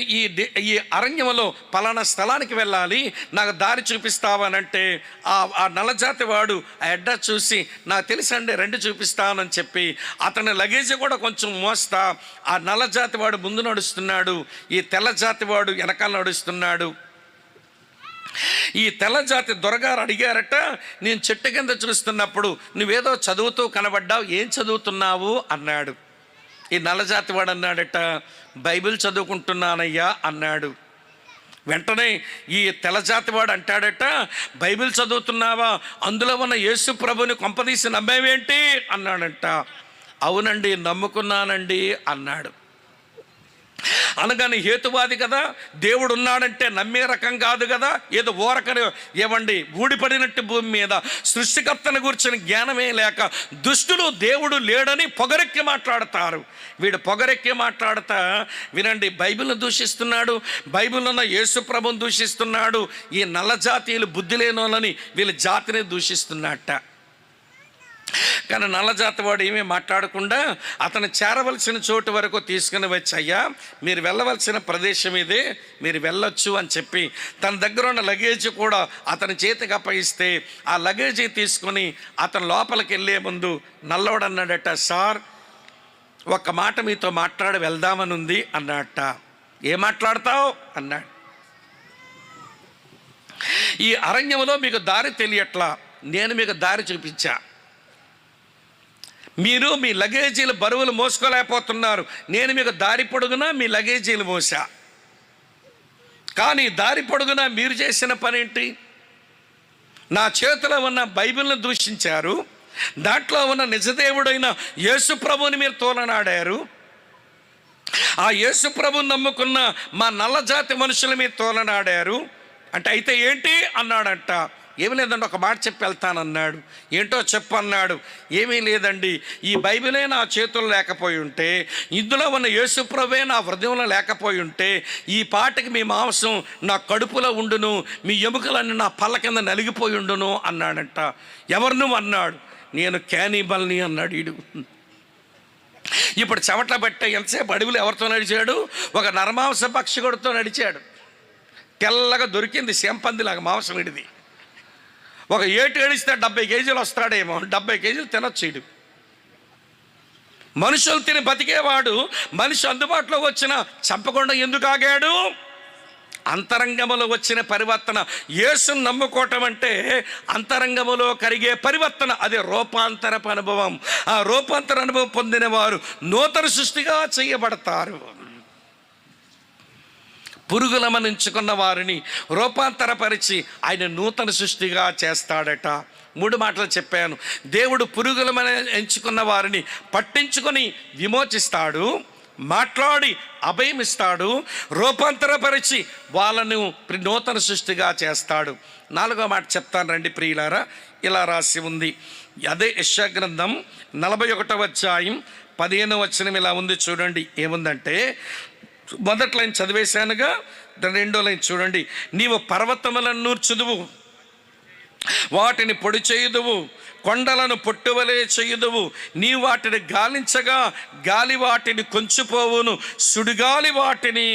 ఈ అరణ్యంలో పలానా స్థలానికి వెళ్ళాలి, నాకు దారి చూపిస్తావనంటే ఆ నల్లజాతి వాడు ఆ అడ్రస్ చూసి, నాకు తెలుసండి రండి చూపిస్తానని చెప్పి అతని లగేజ్ కూడా కొంచెం మోస్తా ఆ నల్లజాతి వాడు ముందు నడుస్తున్నాడు, ఈ తెల్లజాతి వాడు వెనకాల నడుస్తున్నాడు. ఈ తెల్లజాతి దొరగారు అడిగారట, నేను చెట్టు కింద చూస్తున్నప్పుడు నువ్వేదో చదువుతూ కనబడ్డావు, ఏం చదువుతున్నావు అన్నాడు. ఈ నల్లజాతి వాడు అన్నాడట, బైబిల్ చదువుకుంటున్నానయ్యా అన్నాడు. వెంటనే ఈ తెల్లజాతి వాడు అంటాడట, బైబిల్ చదువుతున్నావా, అందులో ఉన్న యేసు ప్రభుని కొంపదీసి నమ్మేవేంటి అన్నాడంట. అవునండి నమ్ముకున్నానండి అన్నాడు. అనగానే హేతువాది కదా, దేవుడు ఉన్నాడంటే నమ్మే రకం కాదు కదా, ఏదో ఓరకని ఏమండి ఊడిపడినట్టు భూమి మీద సృష్టికర్తను గురించిన జ్ఞానమే లేక దుష్టులు దేవుడు లేడని పొగరెక్కి మాట్లాడతారు. వీడు పొగరెక్కి మాట్లాడతా వినండి, బైబిల్ను దూషిస్తున్నాడు, బైబిల్ ఉన్న యేసు ప్రభుని దూషిస్తున్నాడు. ఈ నల్ల జాతీయులు బుద్ధి లేనోళ్ళని వీళ్ళ జాతిని దూషిస్తున్నట్ట. కానీ నల్లజాతి వాడు ఏమీ మాట్లాడకుండా అతను చేరవలసిన చోటు వరకు తీసుకుని వచ్చి, అయ్యా మీరు వెళ్ళవలసిన ప్రదేశం ఇదే, మీరు వెళ్ళొచ్చు అని చెప్పి తన దగ్గర ఉన్న లగేజ్ కూడా అతని చేతికి అప్పగిస్తే ఆ లగేజీ తీసుకొని అతను లోపలికి వెళ్ళే ముందు నల్లవాడు అన్నాడట, సార్ ఒక్క మాట మీతో మాట్లాడి వెళ్దామని ఉంది అన్నట్ట. ఏం మాట్లాడతావు అన్నాడు. ఈ అరణ్యంలో మీకు దారి తెలియట్లా, నేను మీకు దారి చూపించా, మీరు మీ లగేజీలు బరువులు మోసుకోలేకపోతున్నారు, నేను మీకు దారి పొడుగునా మీ లగేజీలు మోసా. కానీ దారి పొడుగునా మీరు చేసిన పని ఏంటి? నా చేతిలో ఉన్న బైబిల్ని దూషించారు, దాంట్లో ఉన్న నిజదేవుడైన యేసు ప్రభుని మీరు తోలనాడారు, ఆ యేసు ప్రభుని నమ్ముకున్న మా నల్లజాతి మనుషులు మీరు తోలనాడారు అంటే అయితే ఏంటి అన్నాడంట. ఏమీ లేదండి, ఒక మాట చెప్పి వెళ్తానన్నాడు. ఏంటో చెప్పు అన్నాడు. ఏమీ లేదండి, ఈ బైబిలే నా చేతుల్లో లేకపోయి ఉంటే, ఇందులో ఉన్న యేసుప్రభే నా హృదయంలో లేకపోయి ఉంటే, ఈ పాటకి మీ మాంసం నా కడుపులో ఉండును, మీ ఎముకలన్నీ నా పళ్ళ కింద నలిగిపోయి ఉండును అన్నాడంట. ఎవరు నువ్వు అన్నాడు. నేను క్యానిబల్ని అన్నాడు ఈడు. ఇప్పుడు చెమట్ల బట్టే ఎంతసేపు అడవులు ఎవరితో నడిచాడు? ఒక నరమాంస పక్షికుడితో నడిచాడు. తెల్లగా దొరికింది సెంపందిలాగా మాంసం ఇడిది. ఒక ఏటు ఏడిస్తే 70 కేజీలు వస్తాడేమో, 70 కేజీలు తినొచ్చు ఇడు. మనుషులు తిని బతికేవాడు మనిషి అందుబాటులో వచ్చిన చంపకుండా ఎందుకు ఆగాడు? అంతరంగములో వచ్చిన పరివర్తన. యేసును నమ్ముకోవటం అంటే అంతరంగములో కరిగే పరివర్తన, అదే రూపాంతరపు అనుభవం. ఆ రూపాంతర అనుభవం పొందిన వారు నూతన సృష్టిగా చేయబడతారు. పురుగులమని ఎంచుకున్న వారిని రూపాంతరపరిచి ఆయన నూతన సృష్టిగా చేస్తాడట. 3 మాటలు చెప్పాను. దేవుడు పురుగులమని ఎంచుకున్న వారిని పట్టించుకొని విమోచిస్తాడు, మాట్లాడి అభయమిస్తాడు, రూపాంతరపరిచి వాళ్ళను నూతన సృష్టిగా చేస్తాడు. 4వ మాట చెప్తాను రండి ప్రియులారా. ఇలా రాసి ఉంది, అదే యెషయా గ్రంథం 41వ అధ్యాయం 15వ వచనం ఇలా ఉంది చూడండి. ఏముందంటే, మొదటి లైన్ చదివేశానుగా, 2వ లైన్ చూడండి. నీవు పర్వతములను నూర్చుదువు, వాటిని పొడి చేయుదువు, కొండలను పొట్టువలే చేయుదువు, నీవు వాటిని గాలించగా గాలి వాటిని కొంచిపోవును, సుడిగాలి వాటిని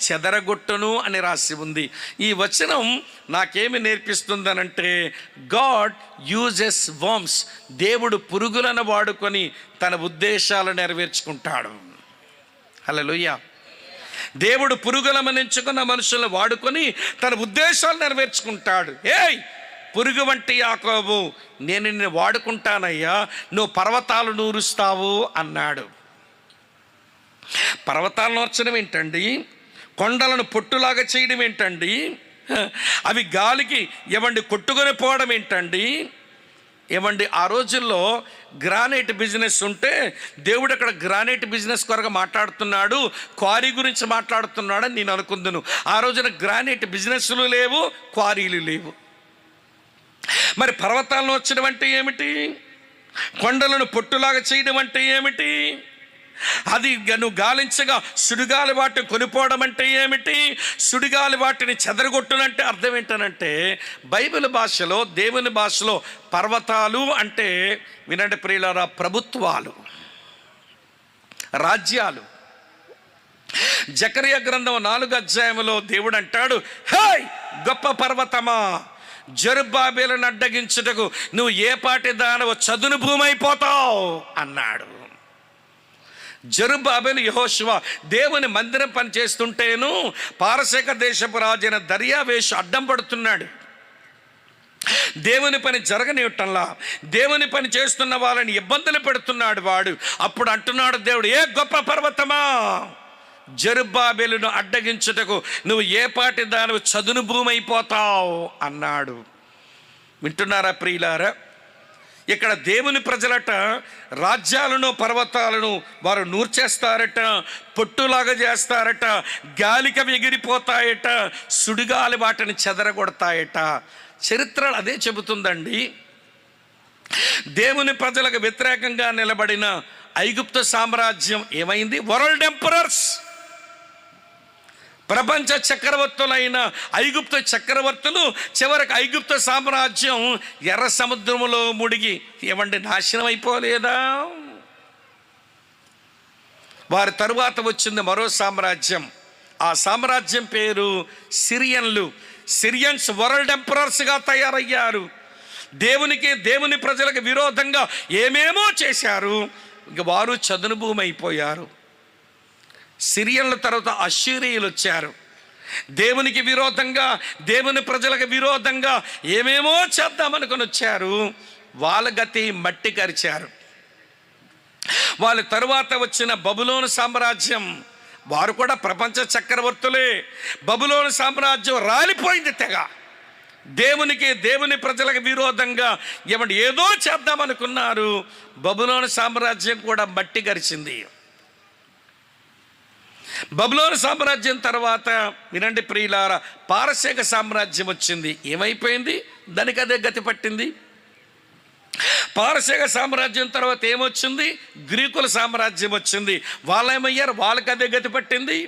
చెదరగొట్టును అని రాసి ఉంది. ఈ వచనం నాకేమి నేర్పిస్తుందనంటే, గాడ్ యూజెస్ వర్మ్స్. దేవుడు పురుగులను వాడుకొని తన ఉద్దేశాలు నెరవేర్చుకుంటాడు. హల్లెలూయా. దేవుడు పురుగులను ఎంచుకున్న మనుషులను వాడుకొని తన ఉద్దేశాలు నెరవేర్చుకుంటాడు. ఏయ్ పురుగు వంటి యాకోబు, నేను నిన్ను వాడుకుంటానయ్యా, నువ్వు పర్వతాలు నూరుస్తావు అన్నాడు. పర్వతాలు నూర్చడం ఏంటండి? కొండలను పొట్టులాగా చేయడం ఏంటండి? అవి గాలికి ఏమండి కొట్టుకొని పోవడం ఏంటండి? ఏమండి ఆ రోజుల్లో గ్రానైట్ బిజినెస్ ఉంటే దేవుడు అక్కడ గ్రానైట్ బిజినెస్ కొరకు మాట్లాడుతున్నాడు, క్వారీ గురించి మాట్లాడుతున్నాడని నేను అనుకుందును. ఆ రోజున గ్రానైట్ బిజినెస్లు లేవు, క్వారీలు లేవు. మరి పర్వతాలను వచ్చడం అంటే ఏమిటి? కొండలను పొట్టులాగా చేయడం అంటే ఏమిటి? అది నువ్వు గాలించగా సుడిగాలి వాటిని కొనిపోవడం అంటే ఏమిటి? సుడిగాలి వాటిని చెదరగొట్టునంటే అర్థం ఏంటనంటే, బైబిల్ భాషలో, దేవుని భాషలో పర్వతాలు అంటే వినండి ప్రియులారా, ప్రభుత్వాలు, రాజ్యాలు. జకరియా గ్రంథం 4వ అధ్యాయంలో దేవుడు అంటాడు, హే గొప్ప పర్వతమా, జెరుబ్బాబెలును అడ్డగించుటకు నువ్వు ఏ పాటి దానవో చదును భూమి అయిపోతావు అన్నాడు. జెరుబ్బాబెలు యెహోషువ దేవుని మందిరం పని చేస్తుంటేను పారసీక దేశపు రాజైన దర్యావేషు అడ్డం పడుతున్నాడు. దేవుని పని జరగనివ్వటంలా, దేవుని పని చేస్తున్న వాళ్ళని ఇబ్బందులు పెడుతున్నాడు వాడు. అప్పుడు అంటున్నాడు దేవుడు, ఏ గొప్ప పర్వతమా, జెరుబ్బాబెలును అడ్డగించుటకు నువ్వు ఏ పాటి దానివి చదును భూమి అయిపోతావు అన్నాడు. వింటున్నారా ప్రియులారా? ఇక్కడ దేవుని ప్రజలట రాజ్యాలను పర్వతాలను వారు నూర్చేస్తారట, పొట్టులాగా చేస్తారట, గాలికి ఎగిరిపోతాయట, సుడిగాలి వాటిని చెదరగొడతాయట. చరిత్ర అదే చెబుతుందండి. దేవుని ప్రజలకు వ్యతిరేకంగా నిలబడిన ఐగుప్తు సామ్రాజ్యం ఏమైంది? వరల్డ్ ఎంపరర్స్, ప్రపంచ చక్రవర్తులైన ఐగుప్తు చక్రవర్తులు చివరికి ఐగుప్తు సామ్రాజ్యం ఎర్ర సముద్రములో ముడిగి నాశనం అయిపోలేదా? వారి తరువాత వచ్చింది మరో సామ్రాజ్యం. ఆ సామ్రాజ్యం పేరు సిరియన్స్ వరల్డ్ ఎంపరర్స్గా తయారయ్యారు. దేవునికి దేవుని ప్రజలకు విరోధంగా ఏమేమో చేశారు. ఇంక వారు చదును భూమి అయిపోయారు. సిరియన్ల తర్వాత అశ్షూరీయులు వచ్చారు. దేవునికి విరోధంగా దేవుని ప్రజలకు విరోధంగా ఏమేమో చేద్దామనుకొని వచ్చారు. వాళ్ళ గతి మట్టి కరిచారు. వాళ్ళ తరువాత వచ్చిన బబులోను సామ్రాజ్యం, వారు కూడా ప్రపంచ చక్రవర్తులే. బబులోను సామ్రాజ్యం రాలిపోయింది తెగ. దేవునికి దేవుని ప్రజలకు విరోధంగా ఏదో చేద్దామనుకున్నారు. బబులోను సామ్రాజ్యం కూడా మట్టి గరిచింది. బబులోను సామ్రాజ్యం తర్వాత వినండి ప్రియులారా, పారసీక సామ్రాజ్యం వచ్చింది. ఏమైపోయింది? దానికి అదే గతి పట్టింది. పారసీక సామ్రాజ్యం తర్వాత ఏమొచ్చింది? గ్రీకుల సామ్రాజ్యం వచ్చింది. వాళ్ళు ఏమయ్యారు? వాళ్ళకి అదే గతి పట్టింది.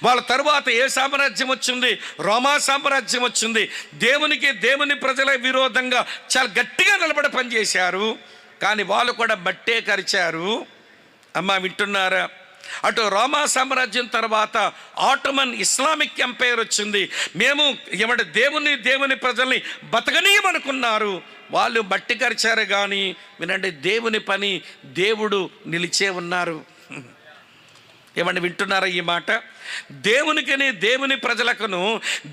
వాళ్ళ తరువాత ఏ సామ్రాజ్యం వచ్చింది? రోమా సామ్రాజ్యం వచ్చింది. దేవునికి దేవుని ప్రజల విరోధంగా చాలా గట్టిగా నిలబడి పనిచేశారు. కానీ వాళ్ళు కూడా బట్టే కరిచారు. అమ్మా వింటున్నారా? అటు రోమా సామ్రాజ్యం తర్వాత ఆటోమన్ ఇస్లామిక్ ఎంపైర్ వచ్చింది. మేము దేవుని ప్రజల్ని బతకనీయమనుకున్నారు. వాళ్ళు బట్టి కరిచారు. కానీ వినండి, దేవుని పని దేవుడు నిలిచే ఉన్నారు. వింటున్నారా ఈ మాట? దేవునికిని దేవుని ప్రజలకును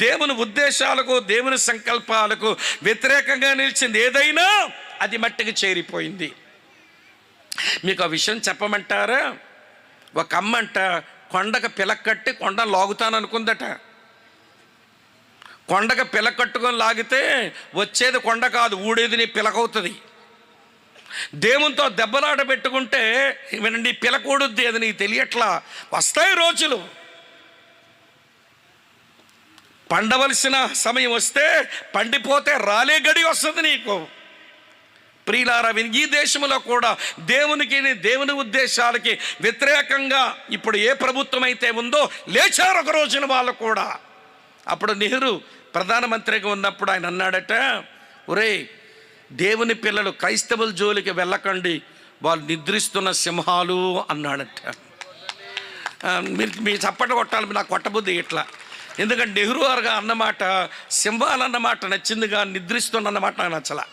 దేవుని ఉద్దేశాలకు దేవుని సంకల్పాలకు వ్యతిరేకంగా నిలిచింది ఏదైనా అది మట్టికి చేరిపోయింది. మీకు ఆ విషయం చెప్పమంటారా? ఒక అమ్మంట కొండకు పిలకట్టి కొండ లాగుతాననుకుందట. కొండకు పిలకట్టుకొని లాగితే వచ్చేది కొండ కాదు, ఊడేది నీ పిలకవుతుంది. దేవునితో దెబ్బలాట పెట్టుకుంటే వినండి, పిలకూడుద్ది. అది నీకు తెలియట్లా. వస్తాయి రోజులు, పండవలసిన సమయం వస్తే పండిపోతే రాలే గడి వస్తుంది నీకు. ప్రియులారా, ఈ దేశంలో కూడా దేవునికి దేవుని ఉద్దేశాలకి వ్యతిరేకంగా ఇప్పుడు ఏ ప్రభుత్వం అయితే ఉందో లేచారు ఒక రోజున వాళ్ళు కూడా. అప్పుడు నెహ్రూ ప్రధానమంత్రిగా ఉన్నప్పుడు ఆయన అన్నాడట, ఒరేయ్ దేవుని పిల్లలు క్రైస్తవుల జోలికి వెళ్ళకండి, వాళ్ళు నిద్రిస్తున్న సింహాలు అన్నాడట. మీరు చప్పట కొట్టాలి, నాకు కొట్టబుద్ధి ఇట్లా. ఎందుకంటే నెహ్రూ గారుగా అన్నమాట సింహాలు అన్నమాట నచ్చింది, కానీ నిద్రిస్తున్న అన్నమాట నాకు నచ్చలా.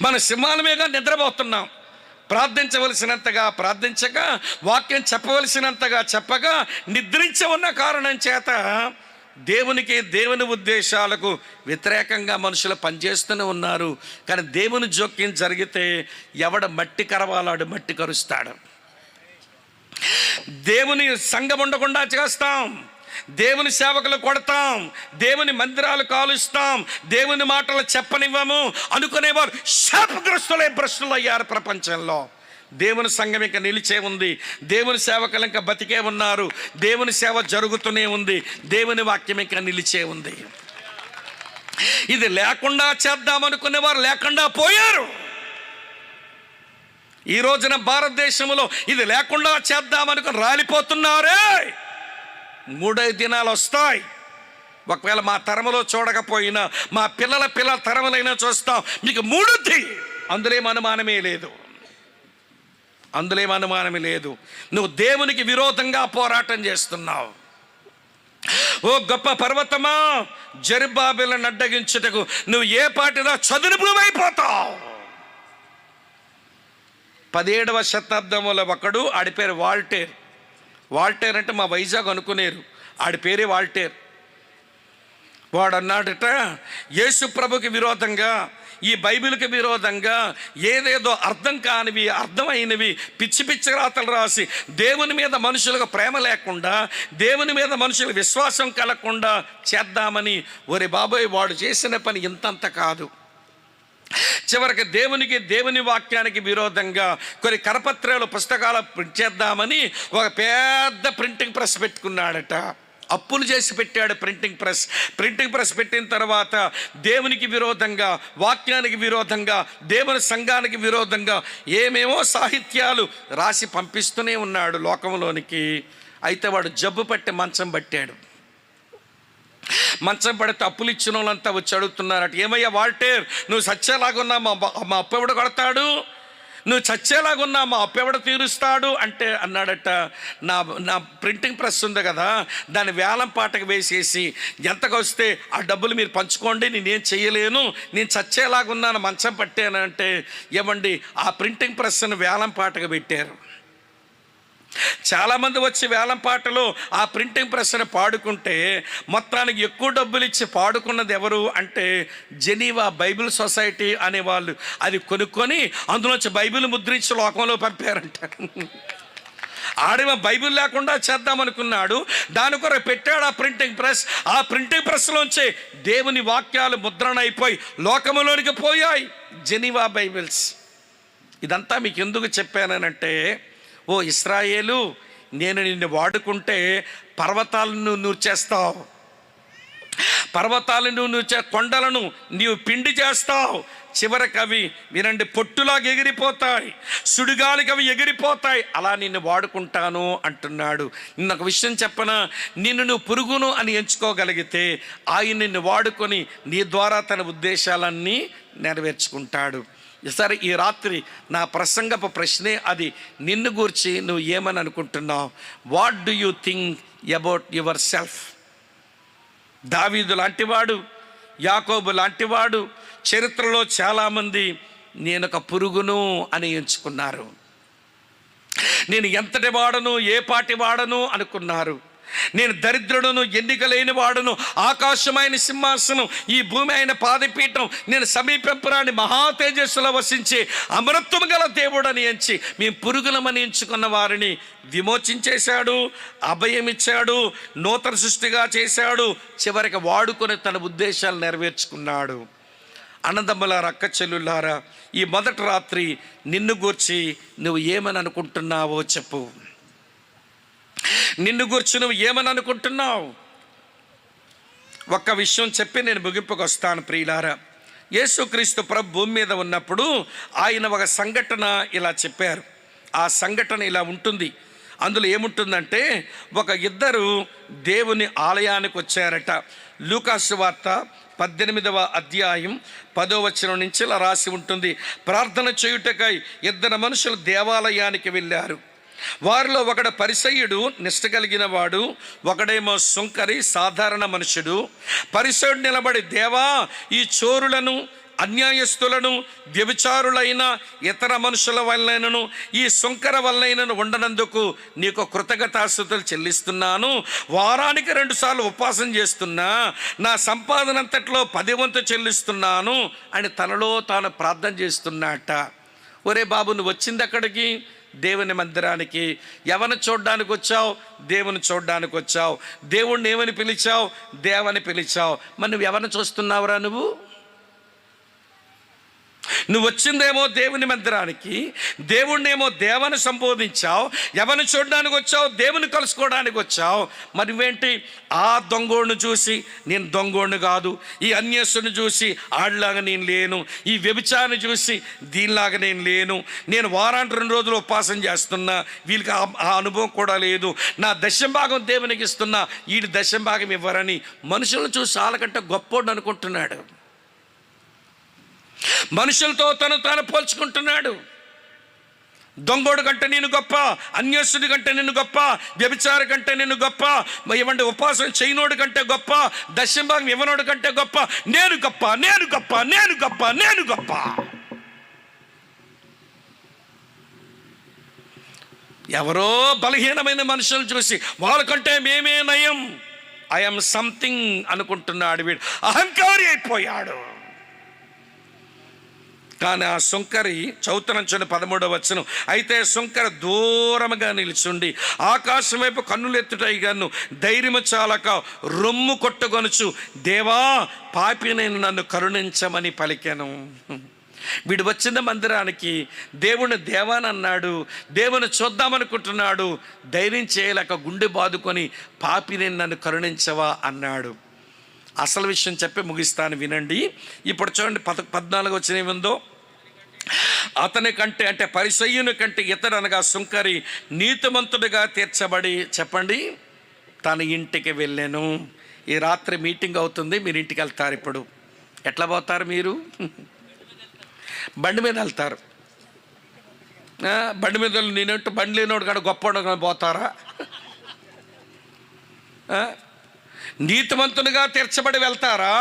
మన సింహాల మీద నిద్రపోతున్నాం. ప్రార్థించవలసినంతగా ప్రార్థించక, వాక్యం చెప్పవలసినంతగా చెప్పగా నిద్రించ ఉన్న కారణం చేత దేవునికి దేవుని ఉద్దేశాలకు వ్యతిరేకంగా మనుషులు పనిచేస్తూనే ఉన్నారు. కానీ దేవుని జోక్యం జరిగితే ఎవడ మట్టి కరవాలాడు మట్టి కరుస్తాడు. దేవుని సంఘం ఉండకుండా చేస్తాం, దేవుని సేవకులు కొడతాం, దేవుని మందిరాలు కాలుస్తాం, దేవుని మాటలు చెప్పనివ్వము అనుకునేవారు శాపగ్రస్తులే భ్రష్టులు అయ్యారు ప్రపంచంలో. దేవుని సంఘం ఇంకా నిలిచే ఉంది, దేవుని సేవకులు ఇంకా బతికే ఉన్నారు, దేవుని సేవ జరుగుతూనే ఉంది, దేవుని వాక్యం ఇంకా నిలిచే ఉంది. ఇది లేకుండా చేద్దామనుకునేవారు లేకుండా పోయారు. ఈ రోజున భారతదేశంలో ఇది లేకుండా చేద్దామనుకుని రాలిపోతున్నారే. 3-5 దినాలు వస్తాయి. ఒకవేళ మా తరములో చూడకపోయినా మా పిల్లల తరములైనా చూస్తాం. మీకు మూడుద్ది, అందులో అనుమానమే లేదు. నువ్వు దేవునికి విరోధంగా పోరాటం చేస్తున్నావు. ఓ గొప్ప పర్వతమా, జెరుబ్బాబెలును అడ్డగించుటకు నువ్వు ఏ పాటిదా చదును భూమి అయిపోతావు. 17వ శతాబ్దంలో ఒకడు, ఆడి పేరు వాల్టేర్. వాల్టేర్ అంటే మా వైజాగ్ అనుకునేరు, ఆడి పేరే వాల్టేర్. వాడు అన్నాడట, యేసు ప్రభుకి విరోధంగా, ఈ బైబిల్కి విరోధంగా ఏదేదో అర్థం కానివి, అర్థమైనవి పిచ్చి పిచ్చి రాతలు రాసి దేవుని మీద మనుషులకు ప్రేమ లేకుండా, దేవుని మీద మనుషులకు విశ్వాసం కలగకుండా చేద్దామని. ఒరే బాబోయ్, వాడు చేసిన పని ఇంతంత కాదు. చివరికి దేవుని వాక్యానికి విరోధంగా కొన్ని కరపత్రాలు, పుస్తకాలు ప్రింట్ చేద్దామని ఒక పెద్ద ప్రింటింగ్ ప్రెస్ పెట్టుకున్నాడట. అప్పులు చేసి పెట్టాడు ప్రింటింగ్ ప్రెస్ పెట్టిన తర్వాత దేవునికి విరోధంగా, వాక్యానికి విరోధంగా, దేవుని సంఘానికి విరోధంగా ఏమేమో సాహిత్యాలు రాసి పంపిస్తూనే ఉన్నాడు లోకంలోనికి. అయితే వాడు జబ్బు పట్టి మంచం పట్టాడు. మంచం పడితే అప్పులు ఇచ్చిన వాళ్ళంతా వచ్చి అడుగుతున్నారట, ఏమయ్యా వాల్టేర్, నువ్వు సచ్చేలాగున్నా మా అప్పు ఎవడు కొడతాడు? నువ్వు చచ్చేలాగున్నా మా అప్పు ఎవడ తీరుస్తాడు అంటే అన్నాడట, నా ప్రింటింగ్ ప్రెస్ ఉంది కదా, దాన్ని వేలం పాటకు వేసేసి ఎంతకు వస్తే ఆ డబ్బులు మీరు పంచుకోండి, నేనేం చెయ్యలేను, నేను చచ్చేలాగున్నాను, మంచం పట్టానంటే, ఏమండి ఆ ప్రింటింగ్ ప్రెస్ను వేలం పాటకు పెట్టారు. చాలామంది వచ్చి వేలం పాటలో ఆ ప్రింటింగ్ ప్రెస్ని పాడుకుంటే మొత్తానికి ఎక్కువ డబ్బులు ఇచ్చి పాడుకున్నది ఎవరు అంటే జెనీవా బైబిల్ సొసైటీ అనేవాళ్ళు. అది కొనుక్కొని అందులోంచి బైబిల్ ముద్రించి లోకంలో పంపారంట. ఆడేమో బైబిల్ లేకుండా చేద్దామనుకున్నాడు, దాని కొరకు పెట్టాడు ఆ ప్రింటింగ్ ప్రెస్. ఆ ప్రింటింగ్ ప్రెస్లోంచి దేవుని వాక్యాలు ముద్రణ అయిపోయి లోకములోనికి పోయాయి, జెనీవా బైబిల్స్. ఇదంతా మీకు ఎందుకు చెప్పానంటే, ఓ ఇశ్రాయేలు, నేను నిన్ను వాడుకుంటే పర్వతాలను నూర్చేస్తావు, పర్వతాలను నూర్చే కొండలను నీవు పిండి చేస్తావు, చివరికి అవి వినండి పొట్టులాగా ఎగిరిపోతాయి, సుడిగాలికి అవి ఎగిరిపోతాయి, అలా నిన్ను వాడుకుంటాను అంటున్నాడు. నిన్న ఒక విషయం చెప్పనా, నువ్వు పురుగును అని ఎంచుకోగలిగితే ఆయన నిన్ను వాడుకొని నీ ద్వారా తన ఉద్దేశాలన్నీ నెరవేర్చుకుంటాడు. సరే, ఈ రాత్రి నా ప్రసంగపు ప్రశ్నే అది. నిన్ను గూర్చి నువ్వు ఏమని అనుకుంటున్నావు? What do you think about your self? దావీదు లాంటివాడు, యాకోబు లాంటివాడు, చరిత్రలో చాలామంది నేనొక పురుగును అని ఎంచుకున్నారు. నేను ఎంతటి వాడను, ఏ పాటి వాడను అనుకున్నారు. నేను దరిద్రుడును, ఎన్నిక లేని వాడును, ఆకాశమైన సింహాసనం, ఈ భూమి అయిన పాదపీఠం, నేను సమీపింపరాని మహా తేజస్సులో వసించే అమరత్వము గల దేవుడని ఎంచి మేము పురుగులమని ఎంచుకున్న వారిని విమోచించేశాడు, అభయమిచ్చాడు, నూతన సృష్టిగా చేశాడు, చివరికి వాడుకొని తన ఉద్దేశాలు నెరవేర్చుకున్నాడు. అన్నదమ్ములారా, అక్క చెల్లులారా, ఈ మొదటి రాత్రి నిన్ను గూర్చి నువ్వు ఏమని అనుకుంటున్నావో చెప్పు. నిన్ను గురించి నువ్వు ఏమని అనుకుంటున్నావు? ఒక్క విషయం చెప్పి నేను ముగింపుకు వస్తాను ప్రియులారా. యేసుక్రీస్తు ప్రభు భూమి మీద ఉన్నప్పుడు ఆయన ఒక సంఘటన ఇలా చెప్పారు. ఆ సంఘటన ఇలా ఉంటుంది. అందులో ఏముంటుందంటే, ఒక ఇద్దరు దేవుని ఆలయానికి వచ్చారట. లూకాసు వార్త 18వ అధ్యాయం 10వ వచనం నుంచి ఇలా రాసి ఉంటుంది. ప్రార్థన చేయుటకై ఇద్దరు మనుషులు దేవాలయానికి వెళ్ళారు. వారిలో ఒకడు పరిసయ్యుడు, నిష్ట కలిగిన వాడు, ఒకడేమో సుంకరి, సాధారణ మనుషుడు. పరిసయ్యుడు నిలబడి, దేవా, ఈ చోరులను, అన్యాయస్తులను, వ్యభిచారులైన ఇతర మనుషుల వల్లైనను ఈ సుంకర వల్లైనను ఉండనందుకు నీకు కృతజ్ఞతాస్తుతులు చెల్లిస్తున్నాను. వారానికి 2 సార్లు ఉపవాసం చేస్తున్నా, నా సంపాదన అంతట్లో 10 వంతు చెల్లిస్తున్నాను అని తనలో తాను ప్రార్థన చేస్తున్నట్ట. ఒరే బాబు, నువ్వు వచ్చింది అక్కడికి దేవుని మందిరానికి ఎవరిని చూడడానికి వచ్చావు? దేవుని చూడడానికి వచ్చావు. దేవుణ్ణి ఏమని పిలిచావు? దేవని పిలిచావు. మరి నువ్వు ఎవరిని చూస్తున్నావురా? నువ్వు వచ్చిందేమో దేవుని మందిరానికి, దేవుణ్ణేమో దేవని సంబోధించావు. ఎవరిని చూడడానికి వచ్చావు? దేవుని కలుసుకోవడానికి వచ్చావు. మరి నువ్వేంటి? ఆ దొంగోడిని చూసి నేను దొంగోడిని కాదు, ఈ అన్యసుని చూసి ఆడిలాగా నేను లేను, ఈ వ్యభిచారిని చూసి దీనిలాగా నేను లేను, నేను వారానికి 2 రోజులు ఉపవాసం చేస్తున్నా, వీళ్ళకి ఆ అనుభవం కూడా లేదు, నా దశంభాగం దేవునికి ఇస్తున్నా, వీడి దశంభాగం ఇవ్వరని మనుషులను చూసి వాళ్ళకంటే గొప్పోడు అనుకుంటున్నాడు. మనుషులతో తాను పోల్చుకుంటున్నాడు. దొంగోడు కంటే నేను గొప్ప, అన్యసుడి కంటే నేను గొప్ప, వ్యభిచారి కంటే నేను గొప్ప, ఏమంటే ఉపవాసం చేయనోడు కంటే గొప్ప, దశంభాగం ఇవ్వనోడు కంటే గొప్ప, నేను గొప్ప, నేను గొప్ప, నేను గొప్ప, నేను గొప్ప. ఎవరో బలహీనమైన మనుషులు చూసి వాళ్ళకంటే మేమే నయం, ఐఎమ్ సంథింగ్ అనుకుంటున్నాడు వీడు, అహంకారి అయిపోయాడు. కానీ ఆ సుంకరి చౌతనంచుని 13వ వచనం, అయితే సుంకరి దూరముగా నిలుచుండి ఆకాశం వైపు కన్నులెత్తుటైగాను ధైర్యము చాలక రొమ్ము కొట్టుకొనుచు, దేవా పాపిని నన్ను కరుణించమని పలికెను. వీడు వచ్చిన మందిరానికి దేవుని దేవాని అన్నాడు, దేవుని చూద్దామనుకుంటున్నాడు, ధైర్యం చేయలేక గుండె బాదుకొని పాపిని నన్ను కరుణించవా అన్నాడు. అసలు విషయం చెప్పి ముగిస్తాను, వినండి. ఇప్పుడు చూడండి 14 వచ్చిన ఏముందో, అతని కంటే అంటే పరిసయ్యుని కంటే ఇతడు అనగా సుంకరి నీతిమంతుడిగా తీర్చబడి, చెప్పండి, తన ఇంటికి వెళ్ళాను. ఈ రాత్రి మీటింగ్ అవుతుంది, మీరు ఇంటికి వెళ్తారు. ఇప్పుడు ఎట్లా పోతారు మీరు? బండి మీద వెళ్తారు. బండి మీద నేనంటూ బండి లేనోడు కాడ గొప్ప పోతారా? నీతిమంతునిగా తీర్చబడి వెళ్తారా,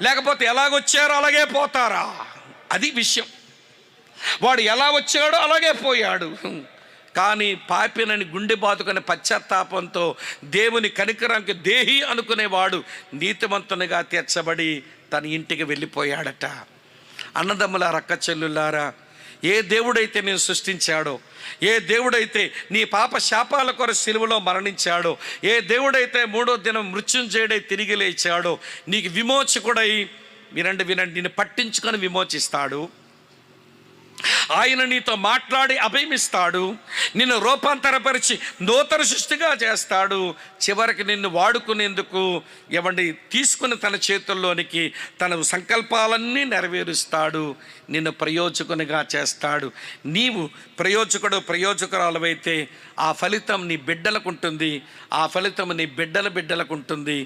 లేకపోతే ఎలాగొచ్చారో అలాగే పోతారా? అది విషయం. వాడు ఎలా వచ్చాడో అలాగే పోయాడు. కానీ పాపినని గుండె బాదుకునే పశ్చాత్తాపంతో దేవుని కనికరానికి దేహి అనుకునేవాడు నీతిమంతునిగా తీర్చబడి తన ఇంటికి వెళ్ళిపోయాడట. అన్నదమ్ముల రక్క చెల్లులారా, ఏ దేవుడైతే నేను సృష్టించాడో, ఏ దేవుడైతే నీ పాప శాపాల కొరకు సిలువలో మరణించాడో, ఏ దేవుడైతే 3వ దినం మృత్యుంజయుడై తిరిగి లేచాడో, నీకు విమోచకుడై, వినండి నిన్ను పట్టించుకొని విమోచిస్తాడు. ఆయన నీతో మాట్లాడి అభయమిస్తాడు, నిన్ను రూపాంతరపరిచి నూతన సృష్టిగా చేస్తాడు. చివరికి నిన్ను వాడుకునేందుకు తీసుకుని తన చేతుల్లోనికి తన సంకల్పాలన్నీ నెరవేరుస్తాడు, నిన్ను ప్రయోజకునిగా చేస్తాడు. నీవు ప్రయోజకురాలవైతే ఆ ఫలితం నీ బిడ్డలకు ఉంటుంది, ఆ ఫలితం నీ బిడ్డలకు ఉంటుంది,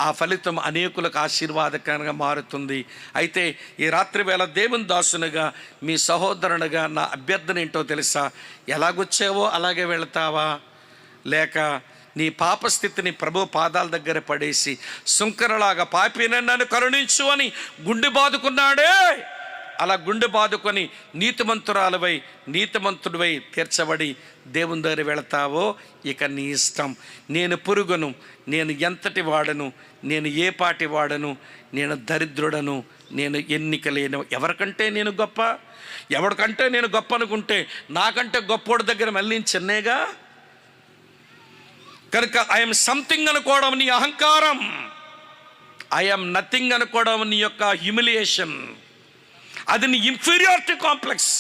ఆ ఫలితం అనేకులకు ఆశీర్వాదకరంగా మారుతుంది. అయితే ఈ రాత్రి వేళ దేవుని దాసునిగా మీ సహోదరునిగా నా అభ్యర్థన ఏంటో తెలుసా? ఎలాగొచ్చావో అలాగే వెళతావా, లేక నీ పాపస్థితిని ప్రభు పాదాల దగ్గర పడేసి సుంకరలాగా పాపిని నన్ను కరుణించు అని గుండె బాదుకున్నాడే, అలా గుండె బాదుకొని నీతిమంతుడివై తీర్చబడి దేవుని దగ్గర వెళతావో ఇక నీ ఇష్టం. నేను పురుగును, నేను ఎంతటి వాడను, నేను ఏ పాటి వాడను, నేను దరిద్రుడను, నేను ఎన్నిక లేను. ఎవరికంటే నేను గొప్ప? ఎవరికంటే నేను గొప్ప అనుకుంటే నాకంటే గొప్పోడి దగ్గర మళ్ళీ చిన్నేగా. కనుక ఐఎమ్ సంథింగ్ అనుకోవడం నీ అహంకారం, ఐఎమ్ నథింగ్ అనుకోవడం నీ యొక్క హ్యూమిలియేషన్, అది నీ ఇన్ఫీరియారిటీ కాంప్లెక్స్.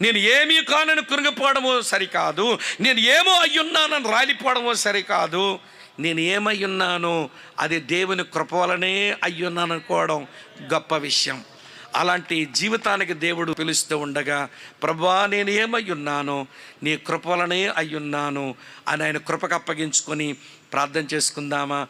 నేను ఏమీ కానని కృంగిపోవడమో సరికాదు, నేను ఏమో అయ్యున్నానని రాలిపోవడమో సరికాదు. నేను ఏమయ్యున్నానో అది దేవుని కృప వలనే అయ్యున్నాను అనుకోవడం గొప్ప విషయం. అలాంటి జీవితానికి దేవుడు పిలుస్తూ ఉండగా, ప్రభువా నేను ఏమయ్యున్నానో నీ కృప వలనే అయ్యున్నాను అని ఆయన కృపకు అప్పగించుకొని ప్రార్థన చేసుకుందామా?